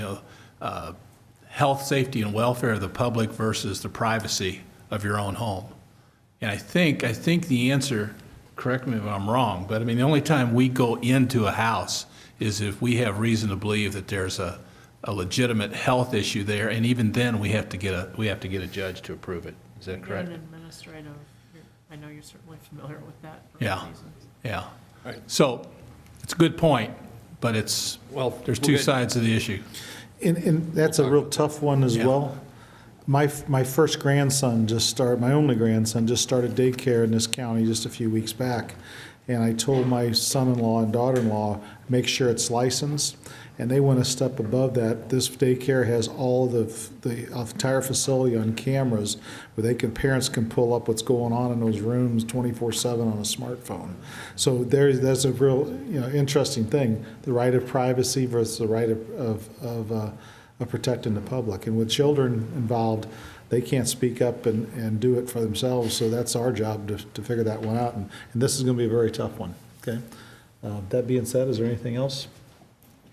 health, safety, and welfare of the public versus the privacy of your own home. And I think the answer, correct me if I'm wrong, but I mean, the only time we go into a house is if we have reason to believe that there's a legitimate health issue there, and even then, we have to get a judge to approve it. Is that correct? And administrative, I know you're certainly familiar with that. Yeah, yeah. So, it's a good point, but there's two sides of the issue. And that's a real tough one as well. My first grandson my only grandson just started daycare in this county just a few weeks back. And I told my son-in-law and daughter-in-law, make sure it's licensed. And they went a step above that. This daycare has all the entire facility on cameras where parents can pull up what's going on in those rooms 24/7 on a smartphone. So there's a real interesting thing, the right of privacy versus the right of protecting the public. And with children involved, they can't speak up and do it for themselves, so that's our job to figure that one out. And this is going to be a very tough one, okay? That being said, is there anything else?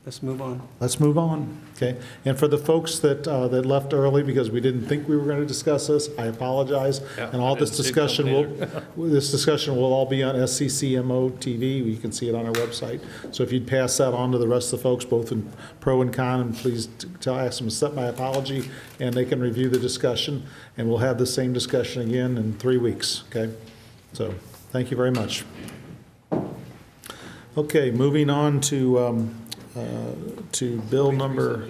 Let's move on. Let's move on, okay? And for the folks that left early because we didn't think we were going to discuss this, I apologize. Yeah, and all I this didn't see it discussion coming this discussion will all be on SCCMO TV. You can see it on our website. So if you'd pass that on to the rest of the folks, both in pro and con, and please ask them to accept my apology, and they can review the discussion. And we'll have the same discussion again in 3 weeks, okay? So thank you very much. Okay, moving on to bill number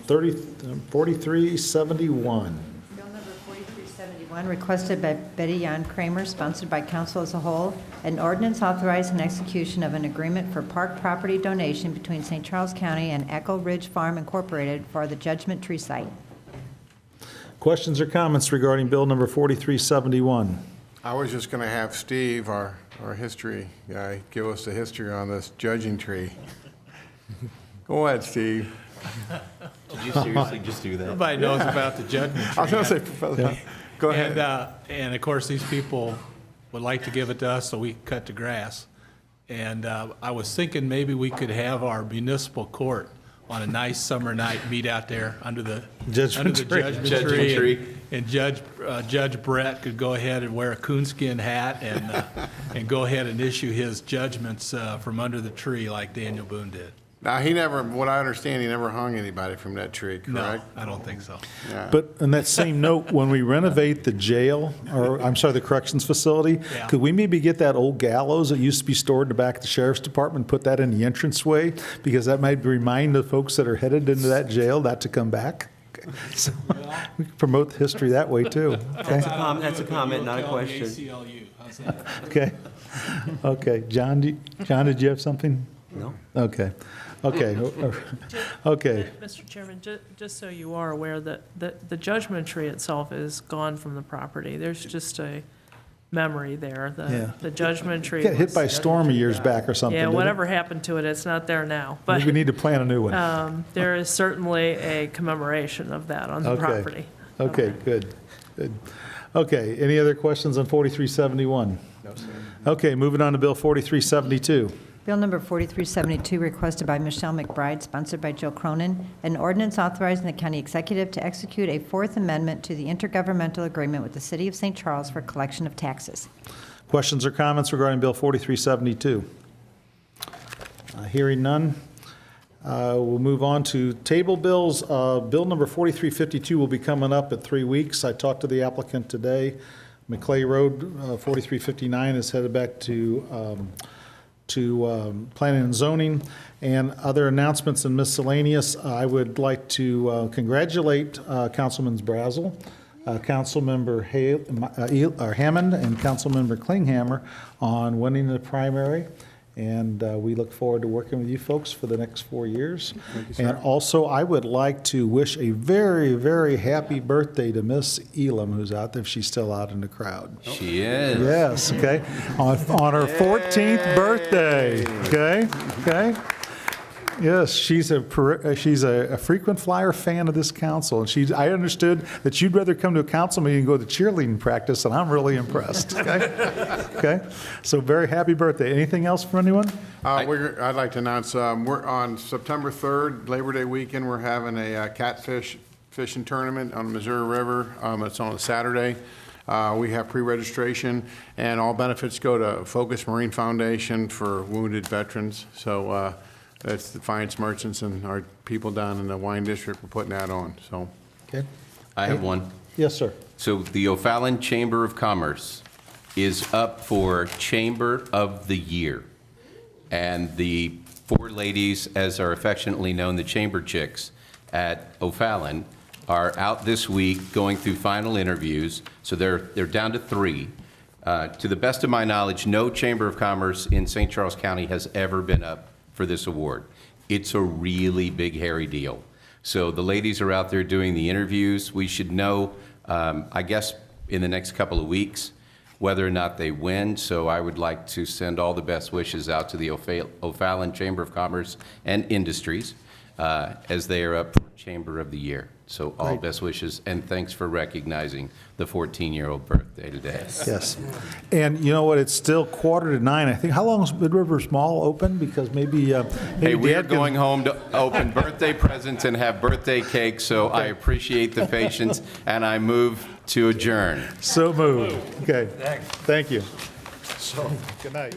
4371. Bill number 4371, requested by Betty Jan Kramer, sponsored by council as a whole, an ordinance authorizing execution of an agreement for park property donation between St. Charles County and Echo Ridge Farm Incorporated for the Judgment Tree site. Questions or comments regarding bill number 4371? I was just going to have Steve, our history guy, give us the history on this judging tree. Go ahead, Steve. Did you seriously just do that? Nobody knows about the judgment tree. I was going to say, Professor, go ahead. And of course, these people would like to give it to us so we can cut the grass. And I was thinking maybe we could have our municipal court on a nice summer night meet out there under the judgment tree. And Judge Brett could go ahead and wear a coonskin hat and go ahead and issue his judgments from under the tree like Daniel Boone did. Now, what I understand, he never hung anybody from that tree, correct? No, I don't think so. Yeah. But on that same note, when we renovate the jail, or I'm sorry, the corrections facility, could we maybe get that old gallows that used to be stored in the back of the sheriff's department, put that in the entranceway? Because that might remind the folks that are headed into that jail not to come back. Okay. So we can promote the history that way too. Okay. That's a comment, not a question. ACLU. How's that? Okay. Okay. John, did you have something? No. Okay. Okay. Okay. Mr. Chairman, just so you are aware that the judgment tree itself is gone from the property. There's just a memory there. Yeah. The judgment tree. Got hit was- by a storm years back or something, Yeah, didn't it? whatever happened to it, it's not there now. But Maybe we need to plan a new one. there is certainly a commemoration of that on the Okay. property. Okay, good, good. Okay, any other questions on 4371? No, sir. Okay, moving on to Bill 4372. Bill number 4372, requested by Michelle McBride, sponsored by Joe Cronin, an ordinance authorizing the county executive to execute a fourth amendment to the intergovernmental agreement with the city of St. Charles for collection of taxes. Questions or comments regarding Bill 4372? Hearing none, we'll move on to table bills. Bill number 4352 will be coming up in 3 weeks. I talked to the applicant today. McClay Road, 4359 is headed back to planning and zoning. And other announcements and miscellaneous, I would like to congratulate Councilman Brazel, Councilmember Hammond, and Councilmember Klinghammer on winning the primary. And we look forward to working with you folks for the next 4 years. And also, I would like to wish a very, very happy birthday to Miss Elam, who's out there, if she's still out in the crowd. She is. Yes, okay, on her 14th birthday, okay? Yes, she's a frequent flyer fan of this council, and I understood that you'd rather come to a council meeting and go to cheerleading practice, and I'm really impressed, okay? Okay, so very happy birthday. Anything else from anyone? I'd like to announce, we're on September 3rd, Labor Day weekend, we're having a catfish fishing tournament on the Missouri River. It's on a Saturday. We have pre-registration, and all benefits go to Focus Marine Foundation for wounded veterans. So that's the Defiance Merchants and our people down in the wine district are putting that on, so. Okay. I have one. Yes, sir. So the O'Fallon Chamber of Commerce is up for Chamber of the Year. And the 4 ladies, as are affectionately known, the Chamber Chicks at O'Fallon, are out this week going through final interviews. So they're down to 3. To the best of my knowledge, no Chamber of Commerce in St. Charles County has ever been up for this award. It's a really big, hairy deal. So the ladies are out there doing the interviews. We should know, I guess, in the next couple of weeks, whether or not they win. So I would like to send all the best wishes out to the O'Fallon Chamber of Commerce and Industries as they are up for Chamber of the Year. So all Great. best wishes, and thanks for recognizing the 14-year-old birthday today. Yes. And you know what, it's still 8:45. I think, how long is Mid Rivers Mall open? Because maybe Hey, we are Dad can- going home to open birthday presents and have birthday cake, so I appreciate the patience, and I move to adjourn. So moved. Okay, thank you. So, good night.